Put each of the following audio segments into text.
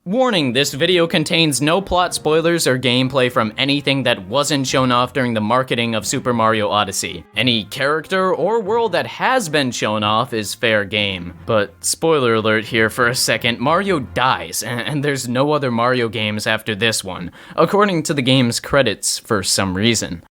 Warning, this video contains no plot spoilers or gameplay from anything that wasn't shown off during the marketing of Super Mario Odyssey. Any character or world that has been shown off is fair game. But spoiler alert here for a second, Mario dies, and there's no other Mario games after this one, according to the game's credits for some reason.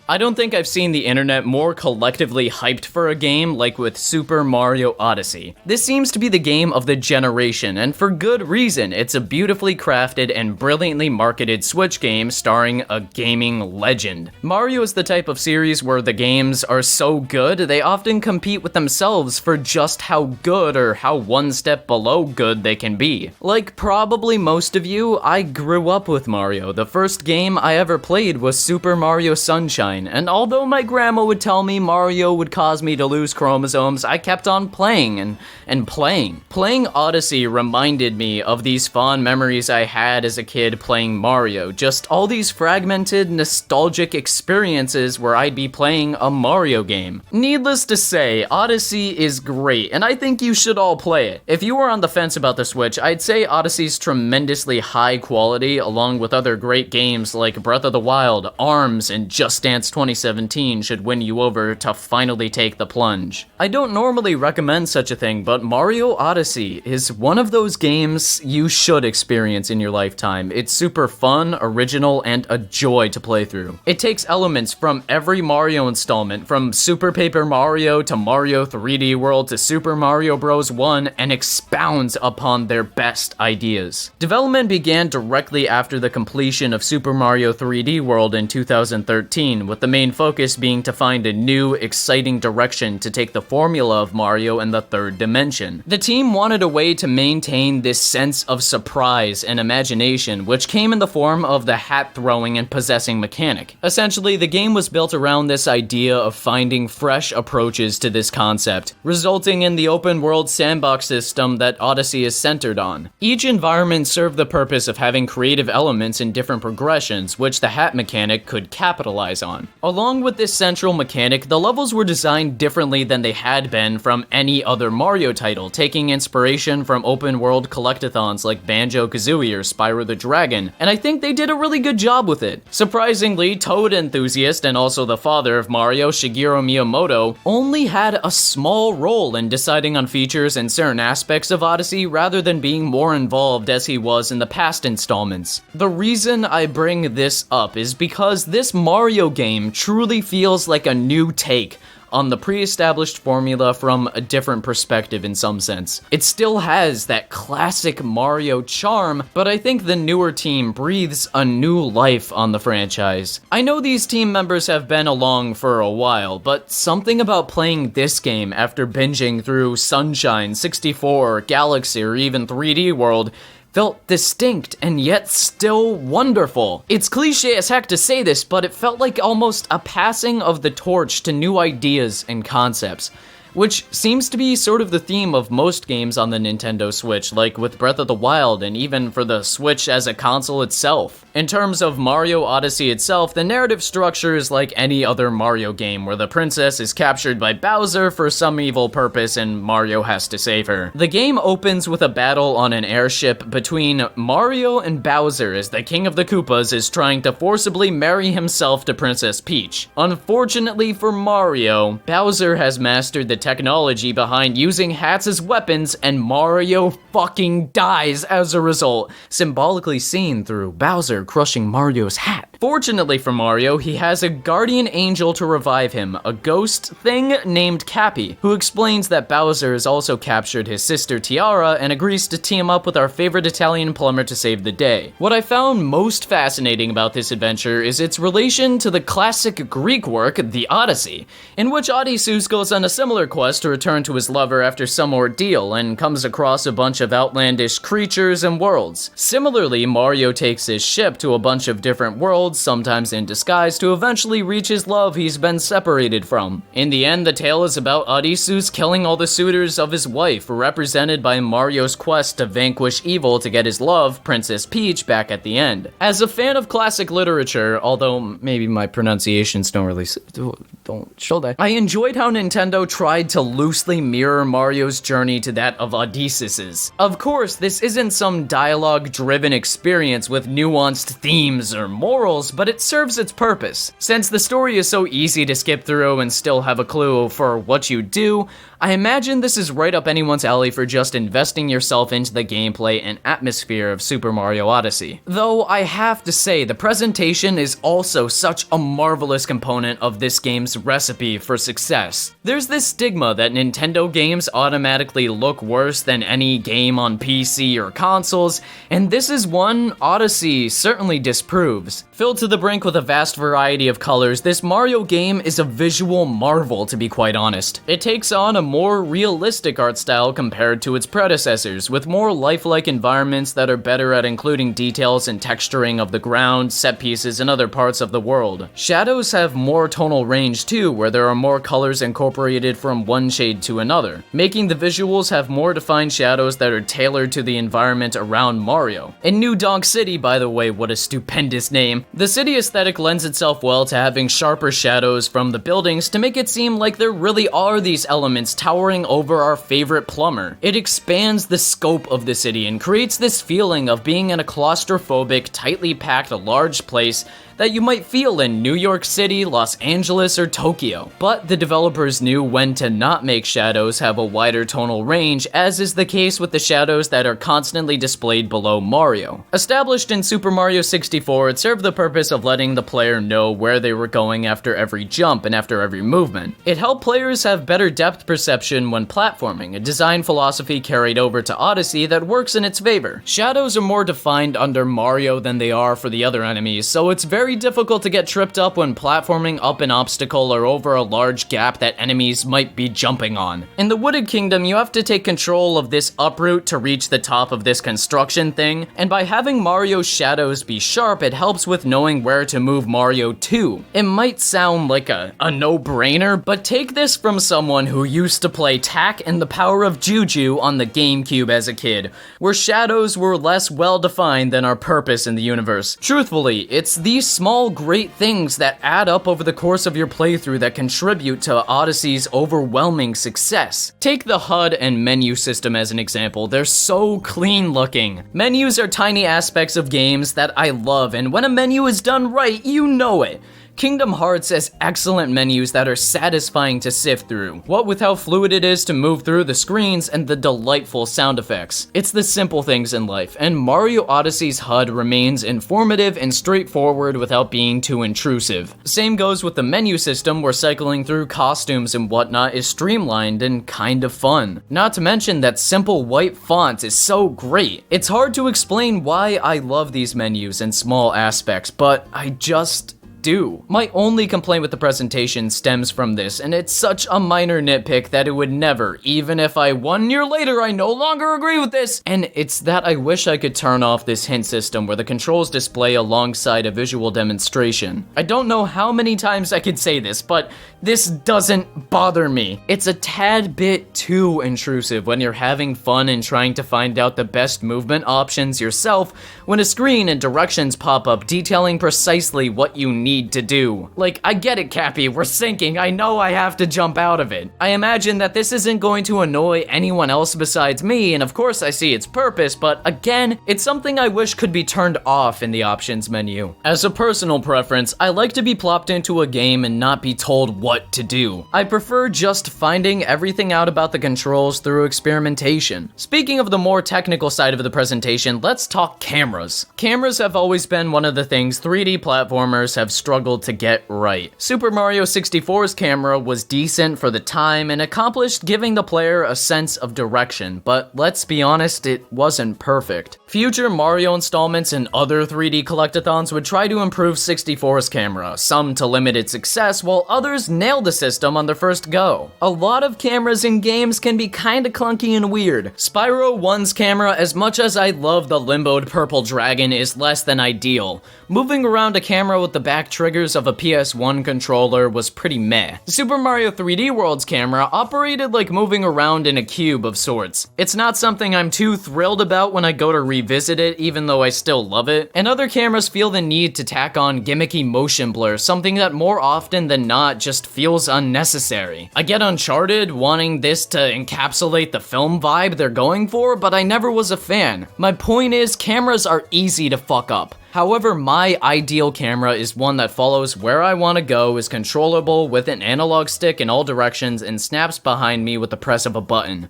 I don't think I've seen the internet more collectively hyped for a game like with Super Mario Odyssey. This seems to be the game of the generation, and for good reason. It's a beautifully crafted and brilliantly marketed Switch game starring a gaming legend. Mario is the type of series where the games are so good, they often compete with themselves for just how good or how one step below good they can be. Like probably most of you, I grew up with Mario. The first game I ever played was Super Mario Sunshine. And although my grandma would tell me Mario would cause me to lose chromosomes, I kept on playing and playing. Playing Odyssey reminded me of these fond memories I had as a kid playing Mario. Just all these fragmented, nostalgic experiences where I'd be playing a Mario game. Needless to say, Odyssey is great, and I think you should all play it. If you were on the fence about the Switch, I'd say Odyssey's tremendously high quality, along with other great games like Breath of the Wild, ARMS, and Just Dance 2017 should win you over to finally take the plunge. I don't normally recommend such a thing, but Mario Odyssey is one of those games you should experience in your lifetime. It's super fun, original, and a joy to play through. It takes elements from every Mario installment, from Super Paper Mario to Mario 3D World to Super Mario Bros. 1, and expounds upon their best ideas. Development began directly after the completion of Super Mario 3D World in 2013, with the main focus being to find a new, exciting direction to take the formula of Mario and the third dimension. The team wanted a way to maintain this sense of surprise and imagination, which came in the form of the hat-throwing and possessing mechanic. Essentially, the game was built around this idea of finding fresh approaches to this concept, resulting in the open-world sandbox system that Odyssey is centered on. Each environment served the purpose of having creative elements in different progressions, which the hat mechanic could capitalize on. Along with this central mechanic, the levels were designed differently than they had been from any other Mario title, taking inspiration from open-world collectathons like Banjo Kazooie or Spyro the Dragon, and I think they did a really good job with it. Surprisingly, Toad enthusiast and also the father of Mario, Shigeru Miyamoto, only had a small role in deciding on features and certain aspects of Odyssey rather than being more involved as he was in the past installments. The reason I bring this up is because this Mario game truly feels like a new take on the pre-established formula from a different perspective in some sense. It still has that classic Mario charm, but I think the newer team breathes a new life on the franchise. I know these team members have been along for a while, but something about playing this game after binging through Sunshine, 64, Galaxy, or even 3D World felt distinct and yet still wonderful. It's cliche as heck to say this, but it felt like almost a passing of the torch to new ideas and concepts, which seems to be sort of the theme of most games on the Nintendo Switch, like with Breath of the Wild and even for the Switch as a console itself. In terms of Mario Odyssey itself, the narrative structure is like any other Mario game, where the princess is captured by Bowser for some evil purpose and Mario has to save her. The game opens with a battle on an airship between Mario and Bowser as the King of the Koopas is trying to forcibly marry himself to Princess Peach. Unfortunately for Mario, Bowser has mastered the technology behind using hats as weapons, and Mario fucking dies as a result, symbolically seen through Bowser crushing Mario's hat. Fortunately for Mario, he has a guardian angel to revive him, a ghost thing named Cappy, who explains that Bowser has also captured his sister Tiara and agrees to team up with our favorite Italian plumber to save the day. What I found most fascinating about this adventure is its relation to the classic Greek work, the Odyssey, in which Odysseus goes on a similar quest to return to his lover after some ordeal and comes across a bunch of outlandish creatures and worlds. Similarly, Mario takes his ship to a bunch of different worlds worlds, sometimes in disguise, to eventually reach his love he's been separated from. In the end, the tale is about Odysseus killing all the suitors of his wife, represented by Mario's quest to vanquish evil to get his love, Princess Peach, back at the end. As a fan of classic literature, although maybe my pronunciations don't show that, I enjoyed how Nintendo tried to loosely mirror Mario's journey to that of Odysseus's. Of course, this isn't some dialogue-driven experience with nuanced themes or morals, but it serves its purpose. Since the story is so easy to skip through and still have a clue for what you do, I imagine this is right up anyone's alley for just investing yourself into the gameplay and atmosphere of Super Mario Odyssey. Though I have to say, the presentation is also such a marvelous component of this game's recipe for success. There's this stigma that Nintendo games automatically look worse than any game on PC or consoles, and this is one Odyssey certainly disproves. Filled to the brink with a vast variety of colors, this Mario game is a visual marvel, to be quite honest. It takes on a more realistic art style compared to its predecessors, with more lifelike environments that are better at including details and texturing of the ground, set pieces, and other parts of the world. Shadows have more tonal range too, where there are more colors incorporated from one shade to another, making the visuals have more defined shadows that are tailored to the environment around Mario. In New Donk City, by the way, what a stupendous name, the city aesthetic lends itself well to having sharper shadows from the buildings to make it seem like there really are these elements towering over our favorite plumber. It expands the scope of the city and creates this feeling of being in a claustrophobic, tightly packed, large place that you might feel in New York City, Los Angeles, or Tokyo. But the developers knew when to not make shadows have a wider tonal range, as is the case with the shadows that are constantly displayed below Mario. Established in Super Mario 64, it served the purpose of letting the player know where they were going after every jump and after every movement. It helped players have better depth perception when platforming, a design philosophy carried over to Odyssey that works in its favor. Shadows are more defined under Mario than they are for the other enemies, so it's very difficult to get tripped up when platforming up an obstacle or over a large gap that enemies might be jumping on. In the Wooded Kingdom, you have to take control of this uproot to reach the top of this construction thing, and by having Mario's shadows be sharp, it helps with knowing where to move Mario to. It might sound like a no-brainer, but take this from someone who used to play Tak and the Power of Juju on the GameCube as a kid, where shadows were less well-defined than our purpose in the universe. Truthfully, it's these small great things that add up over the course of your playthrough that contribute to Odyssey's overwhelming success. Take the HUD and menu system as an example. They're so clean looking. Menus are tiny aspects of games that I love, and when a menu is done right, you know it. Kingdom Hearts has excellent menus that are satisfying to sift through, what with how fluid it is to move through the screens and the delightful sound effects. It's the simple things in life, and Mario Odyssey's HUD remains informative and straightforward without being too intrusive. Same goes with the menu system, where cycling through costumes and whatnot is streamlined and kind of fun. Not to mention that simple white font is so great. It's hard to explain why I love these menus and small aspects, but I just do. My only complaint with the presentation stems from this, and it's such a minor nitpick that it would never, even if 1 year later I no longer agree with this, and it's that I wish I could turn off this hint system where the controls display alongside a visual demonstration. I don't know how many times I could say this, but this doesn't bother me. It's a tad bit too intrusive when you're having fun and trying to find out the best movement options yourself when a screen and directions pop up detailing precisely what you need to do. Like, I get it, Cappy, we're sinking, I know I have to jump out of it. I imagine that this isn't going to annoy anyone else besides me, and of course I see its purpose, but again, it's something I wish could be turned off in the options menu. As a personal preference, I like to be plopped into a game and not be told what to do. I prefer just finding everything out about the controls through experimentation. Speaking of the more technical side of the presentation, let's talk cameras. Cameras have always been one of the things 3D platformers have struggled to get right. Super Mario 64's camera was decent for the time and accomplished giving the player a sense of direction, but let's be honest, it wasn't perfect. Future Mario installments and other 3D collectathons would try to improve 64's camera, some to limited success, while others nailed the system on their first go. A lot of cameras in games can be kinda clunky and weird. Spyro 1's camera, as much as I love the limboed purple dragon, is less than ideal. Moving around a camera with the back triggers of a PS1 controller was pretty meh. Super Mario 3D World's camera operated like moving around in a cube of sorts. It's not something I'm too thrilled about when I go to revisit it, even though I still love it. And other cameras feel the need to tack on gimmicky motion blur, something that more often than not just feels unnecessary. I get Uncharted wanting this to encapsulate the film vibe they're going for, but I never was a fan. My point is, cameras are easy to fuck up. However, my ideal camera is one that follows where I want to go, is controllable with an analog stick in all directions, and snaps behind me with the press of a button,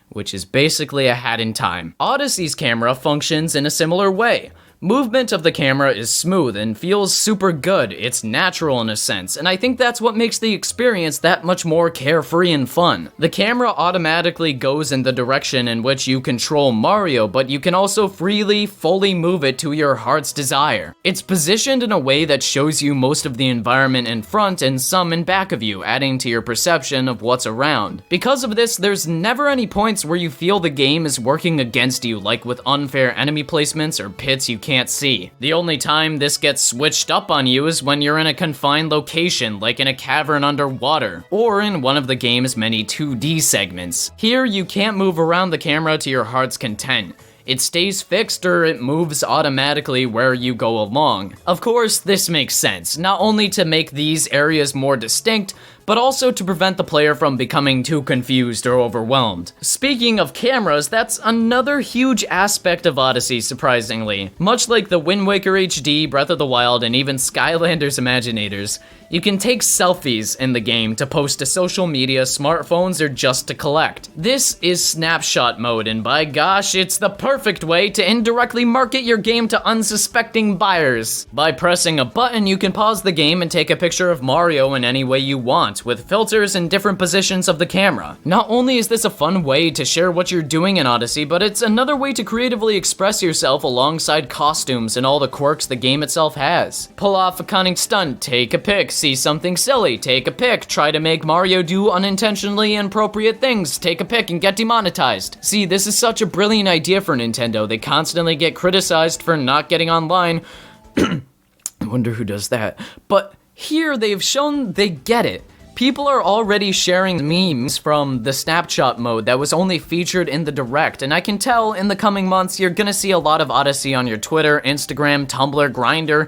which is basically a hat in time. Odyssey's camera functions in a similar way. Movement of the camera is smooth and feels super good. It's natural in a sense, and I think that's what makes the experience that much more carefree and fun. The camera automatically goes in the direction in which you control Mario, but you can also freely, fully move it to your heart's desire. It's positioned in a way that shows you most of the environment in front and some in back of you, adding to your perception of what's around. Because of this, there's never any points where you feel the game is working against you, like with unfair enemy placements or pits you can't see. The only time this gets switched up on you is when you're in a confined location, like in a cavern underwater, or in one of the game's many 2D segments. Here, you can't move around the camera to your heart's content. It stays fixed or it moves automatically where you go along. Of course, this makes sense, not only to make these areas more distinct, but also to prevent the player from becoming too confused or overwhelmed. Speaking of cameras, that's another huge aspect of Odyssey, surprisingly. Much like the Wind Waker HD, Breath of the Wild, and even Skylanders Imaginators, you can take selfies in the game to post to social media, smartphones, or just to collect. This is snapshot mode, and by gosh, it's the perfect way to indirectly market your game to unsuspecting buyers. By pressing a button, you can pause the game and take a picture of Mario in any way you want, with filters in different positions of the camera. Not only is this a fun way to share what you're doing in Odyssey, but it's another way to creatively express yourself alongside costumes and all the quirks the game itself has. Pull off a cunning stunt, take a pic, see something silly, take a pic, try to make Mario do unintentionally inappropriate things, take a pic and get demonetized. See, this is such a brilliant idea for Nintendo. They constantly get criticized for not getting online. I wonder who does that. But here they've shown they get it. People are already sharing memes from the snapshot mode that was only featured in the Direct, and I can tell in the coming months you're gonna see a lot of Odyssey on your Twitter, Instagram, Tumblr, Grindr,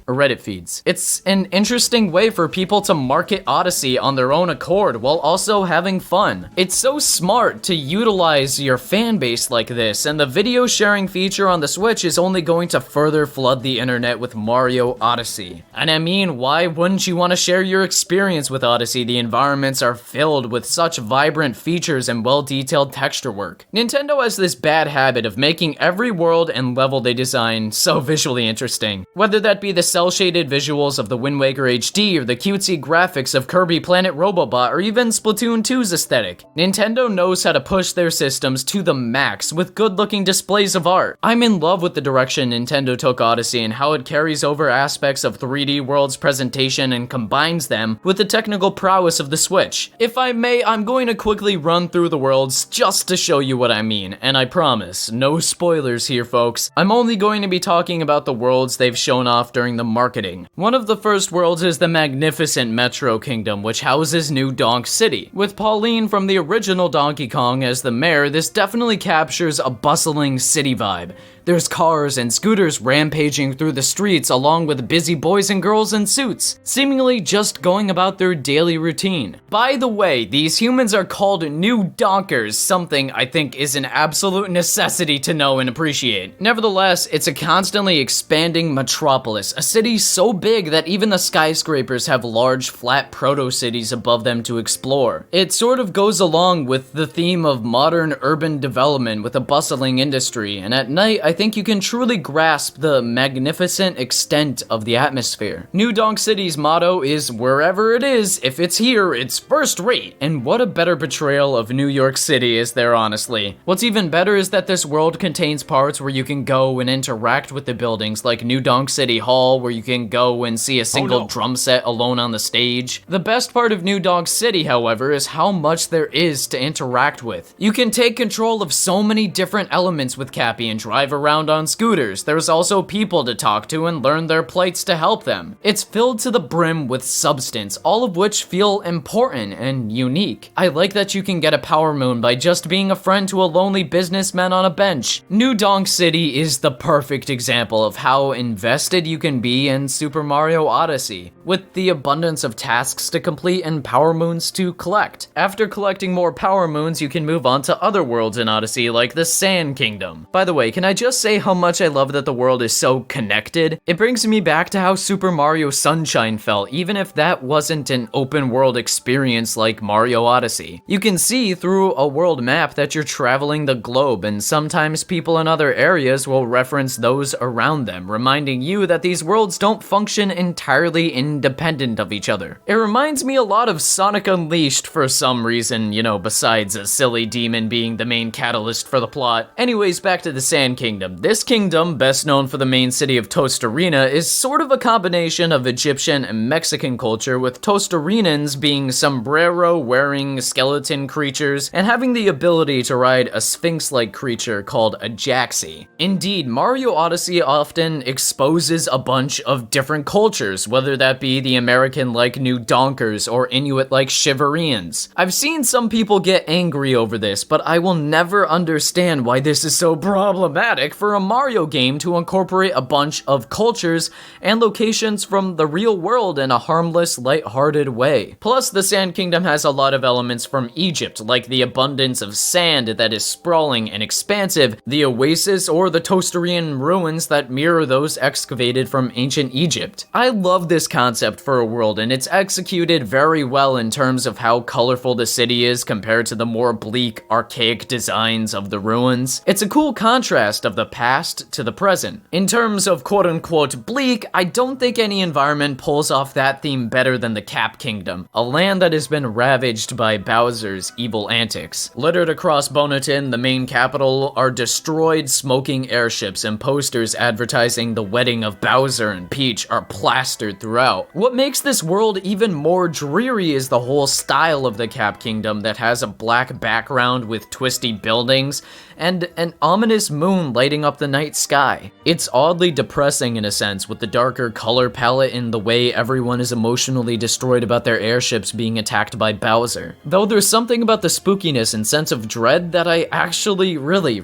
or Reddit feeds. It's an interesting way for people to market Odyssey on their own accord while also having fun. It's so smart to utilize your fan base like this, and the video sharing feature on the Switch is only going to further flood the internet with Mario Odyssey. And I mean, why wouldn't you want to share your experience with Odyssey? The environments are filled with such vibrant features and well-detailed texture work. Nintendo has this bad habit of making every world and level they design so visually interesting. Whether that be the cel-shaded visuals of the Wind Waker HD, or the cutesy graphics of Kirby Planet Robobot, or even Splatoon 2's aesthetic. Nintendo knows how to push their systems to the max with good-looking displays of art. I'm in love with the direction Nintendo took Odyssey and how it carries over aspects of 3D World's presentation and combines them with the technical prowess of the Switch. If I may, I'm going to quickly run through the worlds just to show you what I mean, and I promise, no spoilers here, folks. I'm only going to be talking about the worlds they've shown off during the marketing. One of the first worlds is the magnificent Metro Kingdom, which houses New Donk City. With Pauline from the original Donkey Kong as the mayor, this definitely captures a bustling city vibe. There's cars and scooters rampaging through the streets along with busy boys and girls in suits, seemingly just going about their daily routine. By the way, these humans are called New Donkers, something I think is an absolute necessity to know and appreciate. Nevertheless, it's a constantly expanding metropolis, a cities so big that even the skyscrapers have large, flat proto-cities above them to explore. It sort of goes along with the theme of modern urban development with a bustling industry, and at night, I think you can truly grasp the magnificent extent of the atmosphere. New Donk City's motto is, wherever it is, if it's here, it's first rate. And what a better portrayal of New York City is there, honestly. What's even better is that this world contains parts where you can go and interact with the buildings, like New Donk City Hall, where you can go and see a single drum set alone on the stage. The best part of New Donk City, however, is how much there is to interact with. You can take control of so many different elements with Cappy and drive around on scooters. There's also people to talk to and learn their plights to help them. It's filled to the brim with substance, all of which feel important and unique. I like that you can get a power moon by just being a friend to a lonely businessman on a bench. New Donk City is the perfect example of how invested you can be in Super Mario Odyssey, with the abundance of tasks to complete and power moons to collect. After collecting more power moons, you can move on to other worlds in Odyssey, like the Sand Kingdom. By the way, can I just say how much I love that the world is so connected? It brings me back to how Super Mario Sunshine felt, even if that wasn't an open world experience like Mario Odyssey. You can see through a world map that you're traveling the globe, and sometimes people in other areas will reference those around them, reminding you that these worlds don't function entirely independent of each other. It reminds me a lot of Sonic Unleashed for some reason, you know, besides a silly demon being the main catalyst for the plot. Anyways, back to the Sand Kingdom. This kingdom, best known for the main city of Tostarena, is sort of a combination of Egyptian and Mexican culture, with Tostarenans being sombrero-wearing skeleton creatures and having the ability to ride a sphinx-like creature called a Jaxi. Indeed, Mario Odyssey often exposes a bunch of different cultures, whether that be the American-like New Donkers or Inuit-like Shivereans. I've seen some people get angry over this, but I will never understand why this is so problematic for a Mario game to incorporate a bunch of cultures and locations from the real world in a harmless, light-hearted way. Plus, the Sand Kingdom has a lot of elements from Egypt, like the abundance of sand that is sprawling and expansive, the oasis or the Toastarian ruins that mirror those excavated from ancient Egypt. I love this concept for a world, and it's executed very well in terms of how colorful the city is compared to the more bleak, archaic designs of the ruins. It's a cool contrast of the past to the present. In terms of quote-unquote bleak, I don't think any environment pulls off that theme better than the Cap Kingdom, a land that has been ravaged by Bowser's evil antics. Littered across Bonatin, the main capital, are destroyed smoking airships, and posters advertising the wedding of Bowser and Peach are plastered throughout. What makes this world even more dreary is the whole style of the Cap Kingdom that has a black background with twisty buildings and an ominous moon lighting up the night sky. It's oddly depressing in a sense, with the darker color palette and the way everyone is emotionally destroyed about their airships being attacked by Bowser. Though there's something about the spookiness and sense of dread that I actually really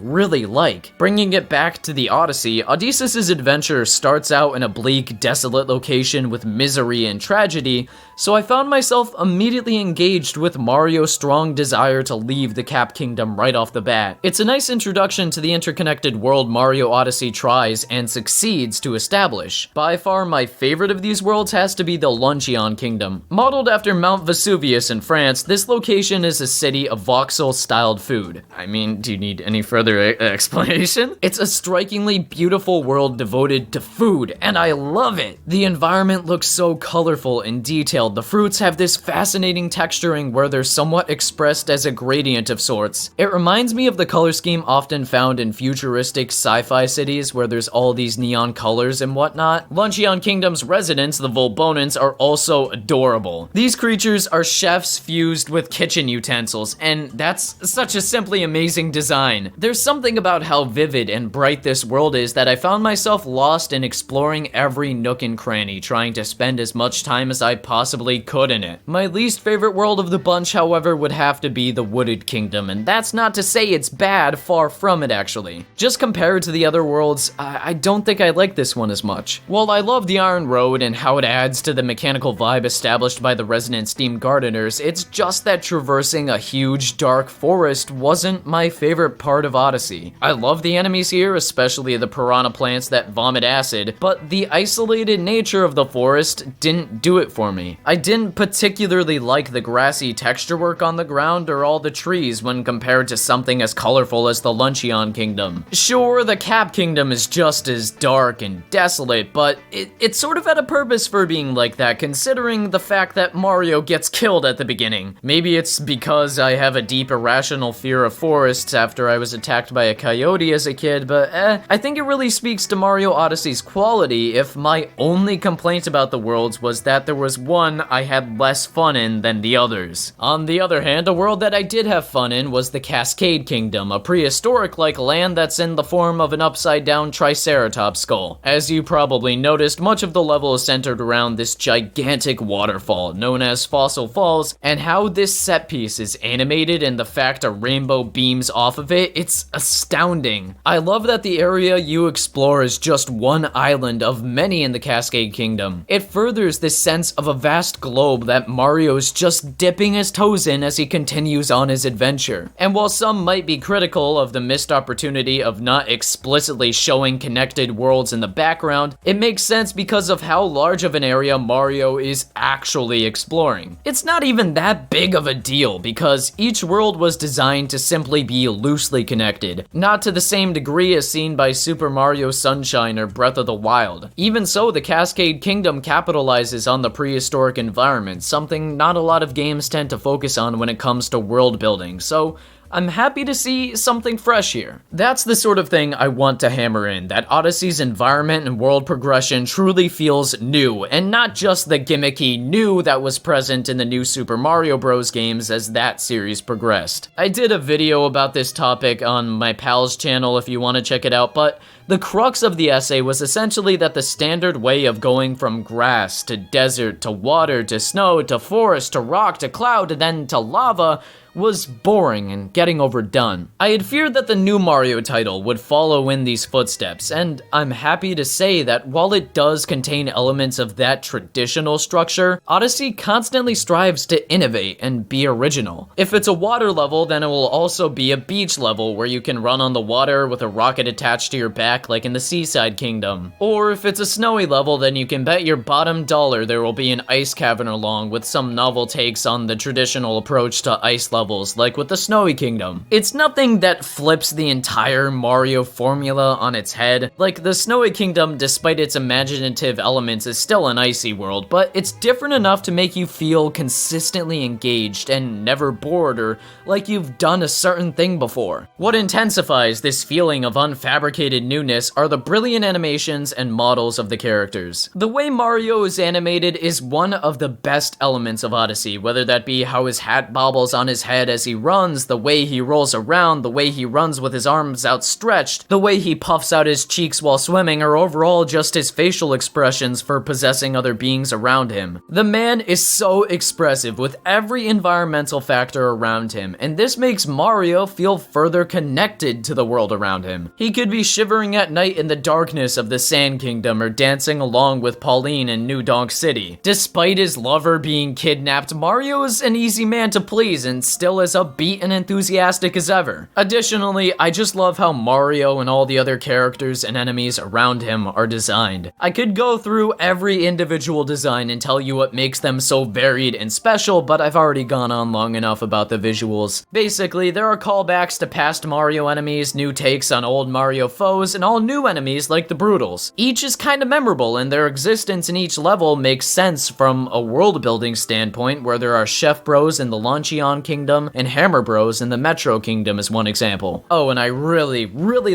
like. Bringing it back to the Odyssey, Odysseus' adventure starts out in a bleak, desolate location with misery and tragedy, so I found myself immediately engaged with Mario's strong desire to leave the Cap Kingdom right off the bat. It's a nice introduction to the interconnected world Mario Odyssey tries and succeeds to establish. By far my favorite of these worlds has to be the Luncheon Kingdom. Modeled after Mount Vesuvius in France, this location is a city of voxel-styled food. I mean, do you need any further explanation? It's a strikingly beautiful world devoted to food, and I love it! The environment looks so colorful and detailed. The fruits have this fascinating texturing where they're somewhat expressed as a gradient of sorts. It reminds me of the color scheme often found in futuristic sci-fi cities where there's all these neon colors and whatnot. Luncheon Kingdom's residents, the Volbonans, are also adorable. These creatures are chefs fused with kitchen utensils, and that's such a simply amazing design. There's something about how vivid and bright this world is that I found myself lost in exploring every nook and cranny, trying to spend as much time as I possibly could in it. My least favorite world of the bunch, however, would have to be the Wooded Kingdom, and that's not to say it's bad, far from it actually. Just compared to the other worlds, I don't think I like this one as much. While I love the Iron Road and how it adds to the mechanical vibe established by the resident Steam Gardeners, it's just that traversing a huge dark forest wasn't my favorite part of Odyssey. I love the enemies here, especially the piranha plants that vomit acid, but the isolated nature of the forest didn't do it for me. I didn't particularly like the grassy texture work on the ground or all the trees when compared to something as colorful as the Luncheon Kingdom. Sure, the Cap Kingdom is just as dark and desolate, but it sort of had a purpose for being like that, considering the fact that Mario gets killed at the beginning. Maybe it's because I have a deep irrational fear of forests after I was attacked by a coyote as a kid, but I think it really speaks to Mario Odyssey's quality if my only complaint about the worlds was that there was one I had less fun in than the others. On the other hand, a world that I did have fun in was the Cascade Kingdom, a prehistoric-like land that's in the form of an upside-down Triceratops skull. As you probably noticed, much of the level is centered around this gigantic waterfall known as Fossil Falls, and how this set piece is animated and the fact a rainbow beams off of it, it's astounding. I love that the area you explore is just one island of many in the Cascade Kingdom. It furthers this sense of a vast globe that Mario is just dipping his toes in as he continues on his adventure. And while some might be critical of the missed opportunity of not explicitly showing connected worlds in the background, it makes sense because of how large of an area Mario is actually exploring. It's not even that big of a deal because each world was designed to simply be loosely connected, not to the same degree as seen by Super Mario Sunshine or Breath of the Wild. Even so, the Cascade Kingdom capitalizes on the prehistoric environment, something not a lot of games tend to focus on when it comes to world building, so I'm happy to see something fresh here. That's the sort of thing I want to hammer in, that Odyssey's environment and world progression truly feels new, and not just the gimmicky new that was present in the new Super Mario Bros. Games as that series progressed. I did a video about this topic on my pal's channel if you want to check it out, but the crux of the essay was essentially that the standard way of going from grass to desert to water to snow to forest to rock to cloud and then to lava was boring and getting overdone. I had feared that the new Mario title would follow in these footsteps, and I'm happy to say that while it does contain elements of that traditional structure, Odyssey constantly strives to innovate and be original. If it's a water level, then it will also be a beach level where you can run on the water with a rocket attached to your back like in the Seaside Kingdom. Or if it's a snowy level, then you can bet your bottom dollar there will be an ice cavern along with some novel takes on the traditional approach to ice levels like with the Snowy Kingdom. It's nothing that flips the entire Mario formula on its head. Like the Snowy Kingdom, despite its imaginative elements, is still an icy world, but it's different enough to make you feel consistently engaged and never bored or like you've done a certain thing before. What intensifies this feeling of unfabricated newness are the brilliant animations and models of the characters. The way Mario is animated is one of the best elements of Odyssey, whether that be how his hat bobbles on his head as he runs, the way he rolls around, the way he runs with his arms outstretched, the way he puffs out his cheeks while swimming, or overall just his facial expressions for possessing other beings around him. The man is so expressive with every environmental factor around him, and this makes Mario feel further connected to the world around him. He could be shivering at night in the darkness of the Sand Kingdom or dancing along with Pauline in New Donk City. Despite his lover being kidnapped, Mario is an easy man to please and still as upbeat and enthusiastic as ever. Additionally, I just love how Mario and all the other characters and enemies around him are designed. I could go through every individual design and tell you what makes them so varied and special, but I've already gone on long enough about the visuals. Basically, there are callbacks to past Mario enemies, new takes on old Mario foes, and all new enemies like the Brutals. Each is kinda memorable, and their existence in each level makes sense from a world-building standpoint, where there are Chef Bros in the Luncheon Kingdom and Hammer Bros in the Metro Kingdom is one example. Oh, and I really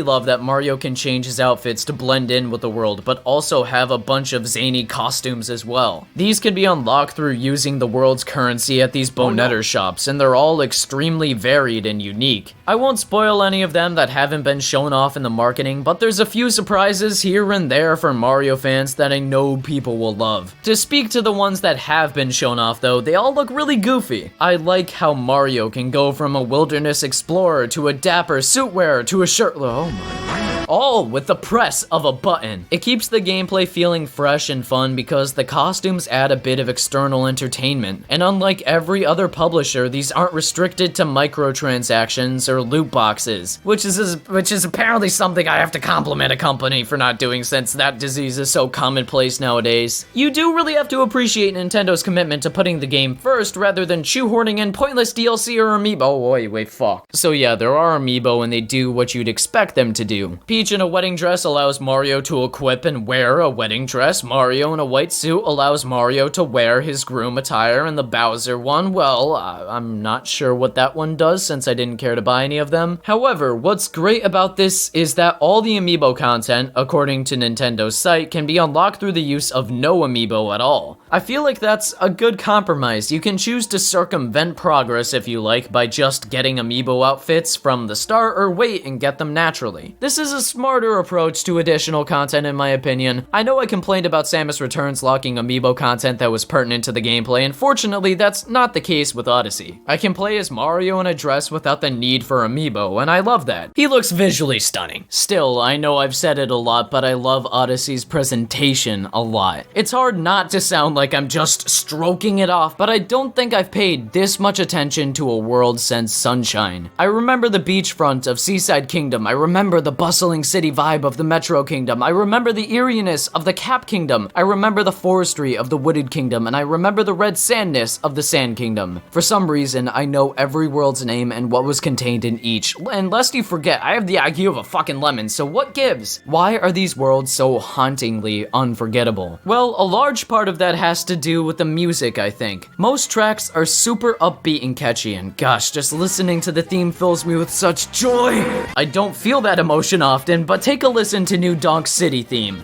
love that Mario can change his outfits to blend in with the world, but also have a bunch of zany costumes as well. These can be unlocked through using the world's currency at these Bonetter shops, and they're all extremely varied and unique. I won't spoil any of them that haven't been shown off in the marketing, but there's a few surprises here and there for Mario fans that I know people will love. To speak to the ones that have been shown off though, they all look really goofy. I like how Mario Mario can go from a wilderness explorer to a dapper suit wearer to a shirtless. Oh my. All with the press of a button. It keeps the gameplay feeling fresh and fun because the costumes add a bit of external entertainment. And unlike every other publisher, these aren't restricted to microtransactions or loot boxes, which is apparently something I have to compliment a company for not doing since that disease is so commonplace nowadays. You do really have to appreciate Nintendo's commitment to putting the game first rather than shoehorning in pointless DLC or amiibo. Oh, wait, fuck. So yeah, there are amiibo and they do what you'd expect them to do. Peach in a wedding dress allows Mario to equip and wear a wedding dress. Mario in a white suit allows Mario to wear his groom attire, and the Bowser one, well, I'm not sure what that one does since I didn't care to buy any of them. However, what's great about this is that all the amiibo content, according to Nintendo's site, can be unlocked through the use of no amiibo at all. I feel like that's a good compromise. You can choose to circumvent progress if you like by just getting amiibo outfits from the start or wait and get them naturally. This is a smarter approach to additional content in my opinion. I know I complained about Samus Returns locking amiibo content that was pertinent to the gameplay, and fortunately that's not the case with Odyssey. I can play as Mario in a dress without the need for amiibo, and I love that. He looks visually stunning. Still, I know I've said it a lot, but I love Odyssey's presentation a lot. It's hard not to sound like I'm just stroking it off, but I don't think I've paid this much attention to a world since Sunshine. I remember the beachfront of Seaside Kingdom. I remember the bustling city vibe of the Metro Kingdom. I remember the eeriness of the Cap Kingdom. I remember the forestry of the Wooded Kingdom, and I remember the red sandness of the Sand Kingdom. For some reason, I know every world's name and what was contained in each. And lest you forget, I have the IQ of a fucking lemon, so what gives? Why are these worlds so hauntingly unforgettable? Well, a large part of that has to do with the music, I think. Most tracks are super upbeat and catchy, and gosh, just listening to the theme fills me with such joy. I don't feel that emotion often, but take a listen to New Donk City theme.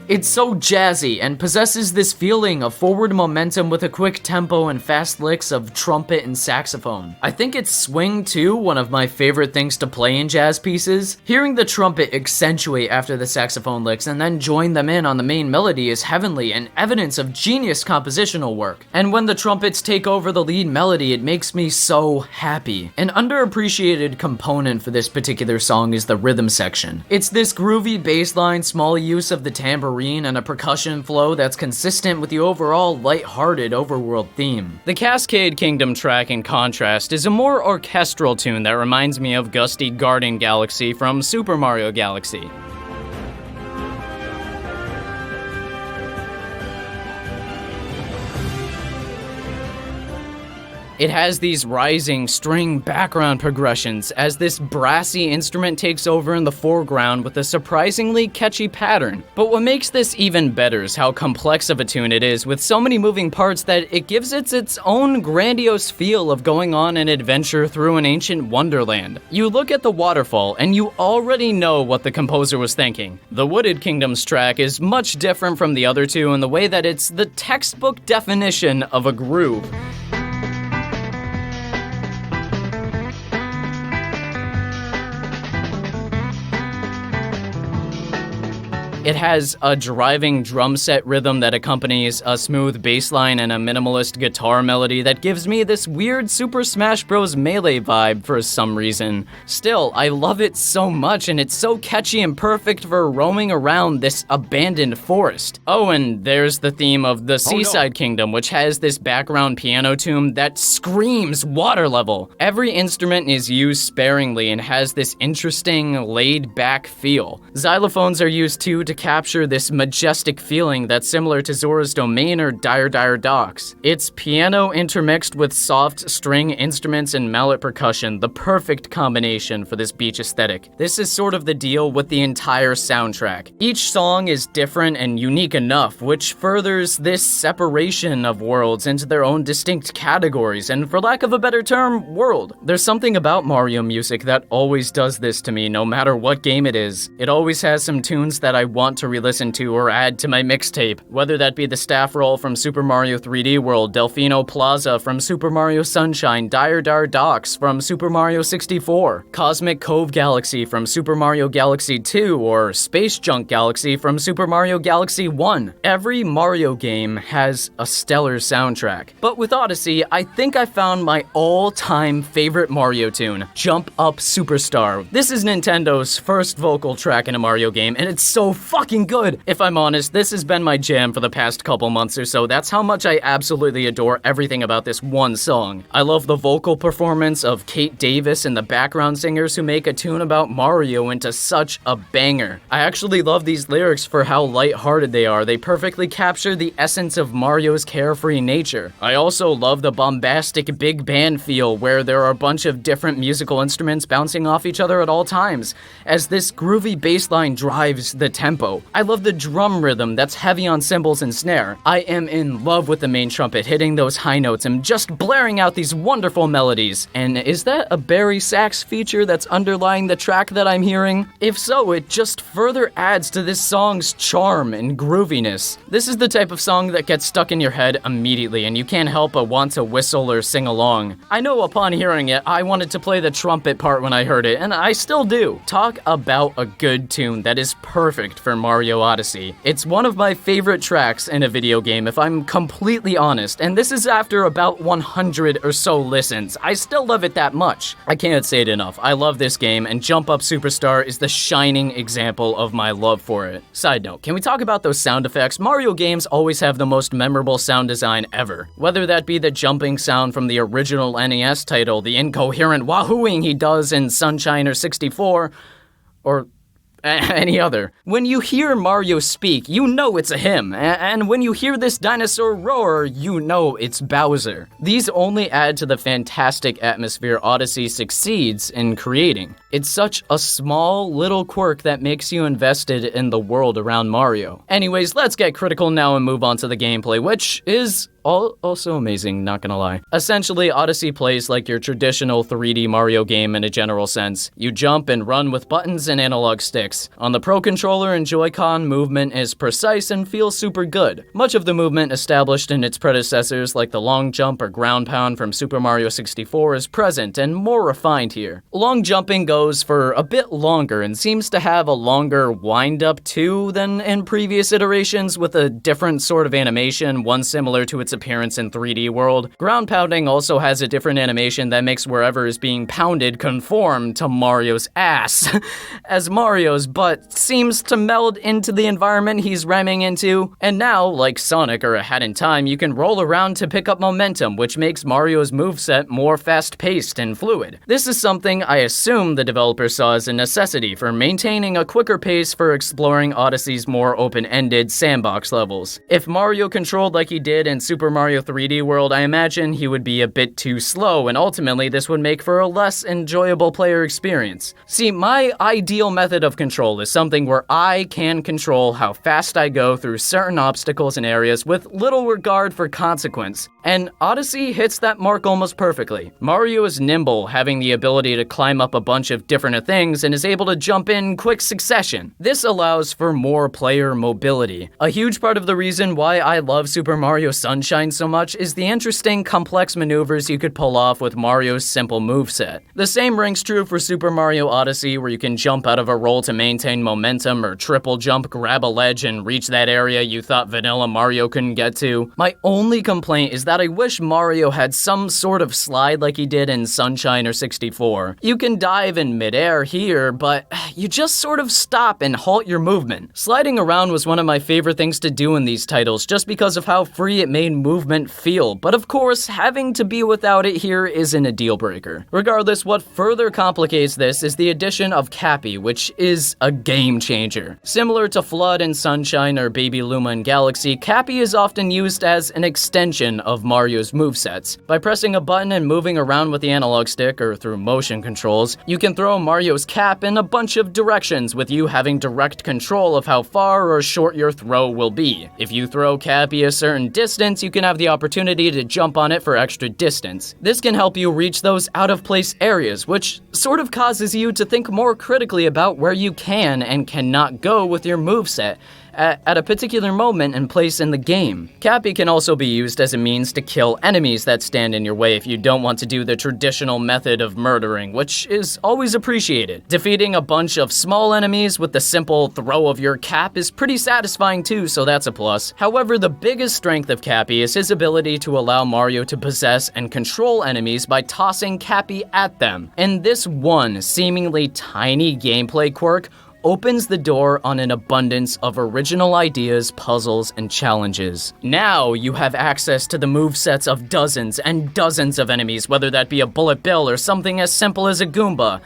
It's so jazzy and possesses this feeling of forward momentum with a quick tempo and fast licks of trumpet and saxophone. I think it's swing too, one of my favorite things to play in jazz pieces. Hearing the trumpet accentuate after the saxophone licks and then join them in on the main melody is heavenly and evidence of genius compositional work. And when the trumpets take over the lead melody, it makes me so happy. An underappreciated component for this particular song is the rhythm section. It's this groovy bass line, small use of the tambourine, and a percussion flow that's consistent with the overall light-hearted overworld theme. The Cascade Kingdom track, in contrast, is a more orchestral tune that reminds me of Gusty Garden Galaxy from Super Mario Galaxy. It has these rising string background progressions as this brassy instrument takes over in the foreground with a surprisingly catchy pattern. But what makes this even better is how complex of a tune it is, with so many moving parts that it gives it its own grandiose feel of going on an adventure through an ancient wonderland. You look at the waterfall and you already know what the composer was thinking. The Wooded Kingdoms track is much different from the other two in the way that it's the textbook definition of a groove. It has a driving drum set rhythm that accompanies a smooth bass line and a minimalist guitar melody that gives me this weird Super Smash Bros. Melee vibe for some reason. Still, I love it so much, and it's so catchy and perfect for roaming around this abandoned forest. Oh, and there's the theme of the Seaside Kingdom, which has this background piano tune that screams water level. Every instrument is used sparingly and has this interesting, laid-back feel. Xylophones are used too to capture this majestic feeling that's similar to Zora's Domain or Dire Dire Docks. It's piano intermixed with soft string instruments and mallet percussion, the perfect combination for this beach aesthetic. This is sort of the deal with the entire soundtrack. Each song is different and unique enough, which furthers this separation of worlds into their own distinct categories, and for lack of a better term, world. There's something about Mario music that always does this to me, no matter what game it is. It always has some tunes that I want want to re-listen to or add to my mixtape, whether that be the staff roll from Super Mario 3D World, Delfino Plaza from Super Mario Sunshine, Dire Dar Docks from Super Mario 64, Cosmic Cove Galaxy from Super Mario Galaxy 2, or Space Junk Galaxy from Super Mario Galaxy 1. Every Mario game has a stellar soundtrack. But with Odyssey, I think I found my all-time favorite Mario tune, Jump Up Superstar. This is Nintendo's first vocal track in a Mario game, and it's so fucking good! If I'm honest, this has been my jam for the past couple months or so. That's how much I absolutely adore everything about this one song. I love the vocal performance of Kate Davis and the background singers who make a tune about Mario into such a banger. I actually love these lyrics for how lighthearted they are. They perfectly capture the essence of Mario's carefree nature. I also love the bombastic big band feel where there are a bunch of different musical instruments bouncing off each other at all times, as this groovy bass line drives the tempo. I love the drum rhythm that's heavy on cymbals and snare. I am in love with the main trumpet hitting those high notes and just blaring out these wonderful melodies. And is that a Barry sax feature that's underlying the track that I'm hearing? If so, it just further adds to this song's charm and grooviness. This is the type of song that gets stuck in your head immediately and you can't help but want to whistle or sing along. I know upon hearing it, I wanted to play the trumpet part when I heard it, and I still do. Talk about a good tune that is perfect for Mario Odyssey. It's one of my favorite tracks in a video game, if I'm completely honest, and this is after about 100 or so listens. I still love it that much. I can't say it enough. I love this game, and Jump Up Superstar is the shining example of my love for it. Side note, can we talk about those sound effects? Mario games always have the most memorable sound design ever. Whether that be the jumping sound from the original NES title, the incoherent wahooing he does in Sunshine or 64, or any other. When you hear Mario speak, you know it's a him, and when you hear this dinosaur roar, you know it's Bowser. These only add to the fantastic atmosphere Odyssey succeeds in creating. It's such a small little quirk that makes you invested in the world around Mario. Anyways, let's get critical now and move on to the gameplay, which is also amazing, not gonna lie. Essentially, Odyssey plays like your traditional 3D Mario game in a general sense. You jump and run with buttons and analog sticks. On the Pro Controller and Joy-Con, movement is precise and feels super good. Much of the movement established in its predecessors, like the long jump or ground pound from Super Mario 64, is present and more refined here. Long jumping goes for a bit longer and seems to have a longer wind-up too than in previous iterations, with a different sort of animation, one similar to its appearance in 3D World. Ground pounding also has a different animation that makes wherever is being pounded conform to Mario's ass, as Mario's butt seems to meld into the environment he's ramming into. And now, like Sonic or A Hat in Time, you can roll around to pick up momentum, which makes Mario's moveset more fast-paced and fluid. This is something I assume the developer saw as a necessity for maintaining a quicker pace for exploring Odyssey's more open-ended sandbox levels. If Mario controlled like he did in Super Mario 3D World, I imagine he would be a bit too slow, and ultimately this would make for a less enjoyable player experience. See, my ideal method of control is something where I can control how fast I go through certain obstacles and areas with little regard for consequence, and Odyssey hits that mark almost perfectly. Mario is nimble, having the ability to climb up a bunch of different things and is able to jump in quick succession. This allows for more player mobility. A huge part of the reason why I love Super Mario Sunshine so much is the interesting, complex maneuvers you could pull off with Mario's simple moveset. The same rings true for Super Mario Odyssey, where you can jump out of a roll to maintain momentum, or triple jump, grab a ledge, and reach that area you thought vanilla Mario couldn't get to. My only complaint is that I wish Mario had some sort of slide like he did in Sunshine or 64. You can dive in midair here, but you just sort of stop and halt your movement. Sliding around was one of my favorite things to do in these titles, just because of how free it made movement feel, but of course, having to be without it here isn't a deal breaker. Regardless, what further complicates this is the addition of Cappy, which is a game changer. Similar to Flood in Sunshine or Baby Luma in Galaxy, Cappy is often used as an extension of of Mario's movesets. By pressing a button and moving around with the analog stick or through motion controls, you can throw Mario's cap in a bunch of directions, with you having direct control of how far or short your throw will be. If you throw Cappy a certain distance, you can have the opportunity to jump on it for extra distance. This can help you reach those out-of-place areas, which sort of causes you to think more critically about where you can and cannot go with your moveset at a particular moment and place in the game. Cappy can also be used as a means to kill enemies that stand in your way if you don't want to do the traditional method of murdering, which is always appreciated. Defeating a bunch of small enemies with the simple throw of your cap is pretty satisfying too, so that's a plus. However, the biggest strength of Cappy is his ability to allow Mario to possess and control enemies by tossing Cappy at them. And this one seemingly tiny gameplay quirk opens the door on an abundance of original ideas, puzzles, and challenges. Now you have access to the movesets of dozens and dozens of enemies, whether that be a bullet bill or something as simple as a Goomba.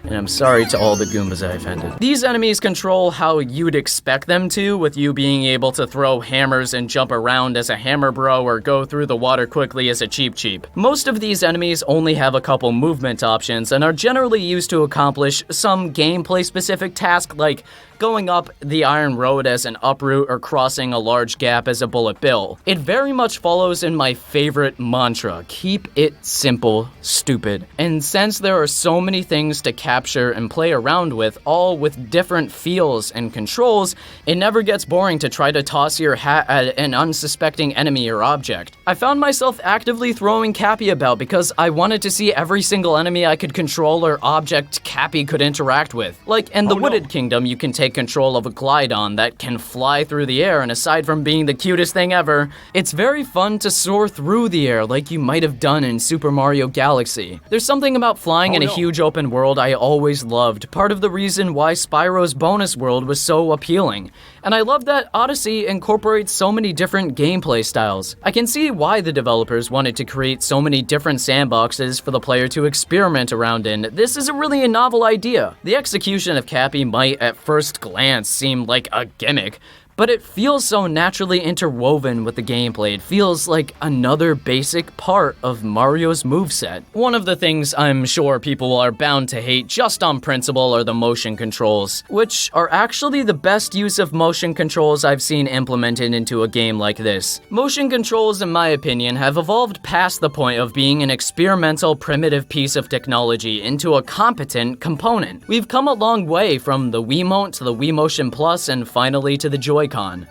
And I'm sorry to all the Goombas I offended. These enemies control how you'd expect them to, with you being able to throw hammers and jump around as a hammer bro or go through the water quickly as a Cheep Cheep. Most of these enemies only have a couple movement options and are generally used to accomplish some gameplay-specific task, like going up the Iron Road as an uproot or crossing a large gap as a bullet bill. It very much follows in my favorite mantra: keep it simple, stupid. And since there are so many things to capture and play around with, all with different feels and controls, it never gets boring to try to toss your hat at an unsuspecting enemy or object. I found myself actively throwing Cappy about because I wanted to see every single enemy I could control or object Cappy could interact with. Like in the Wooded Kingdom, you can take control of a Glidon that can fly through the air, and aside from being the cutest thing ever, it's very fun to soar through the air like you might have done in Super Mario Galaxy. There's something about flying in a huge open world I always loved, part of the reason why Spyro's bonus world was so appealing. And I love that Odyssey incorporates so many different gameplay styles. I can see why the developers wanted to create so many different sandboxes for the player to experiment around in. This is really a novel idea. The execution of Cappy might at first glance seem like a gimmick, but it feels so naturally interwoven with the gameplay. It feels like another basic part of Mario's moveset. One of the things I'm sure people are bound to hate just on principle are the motion controls, which are actually the best use of motion controls I've seen implemented into a game like this. Motion controls, in my opinion, have evolved past the point of being an experimental, primitive piece of technology into a competent component. We've come a long way from the Wiimote to the Wii Motion Plus and finally to the Joy-Con.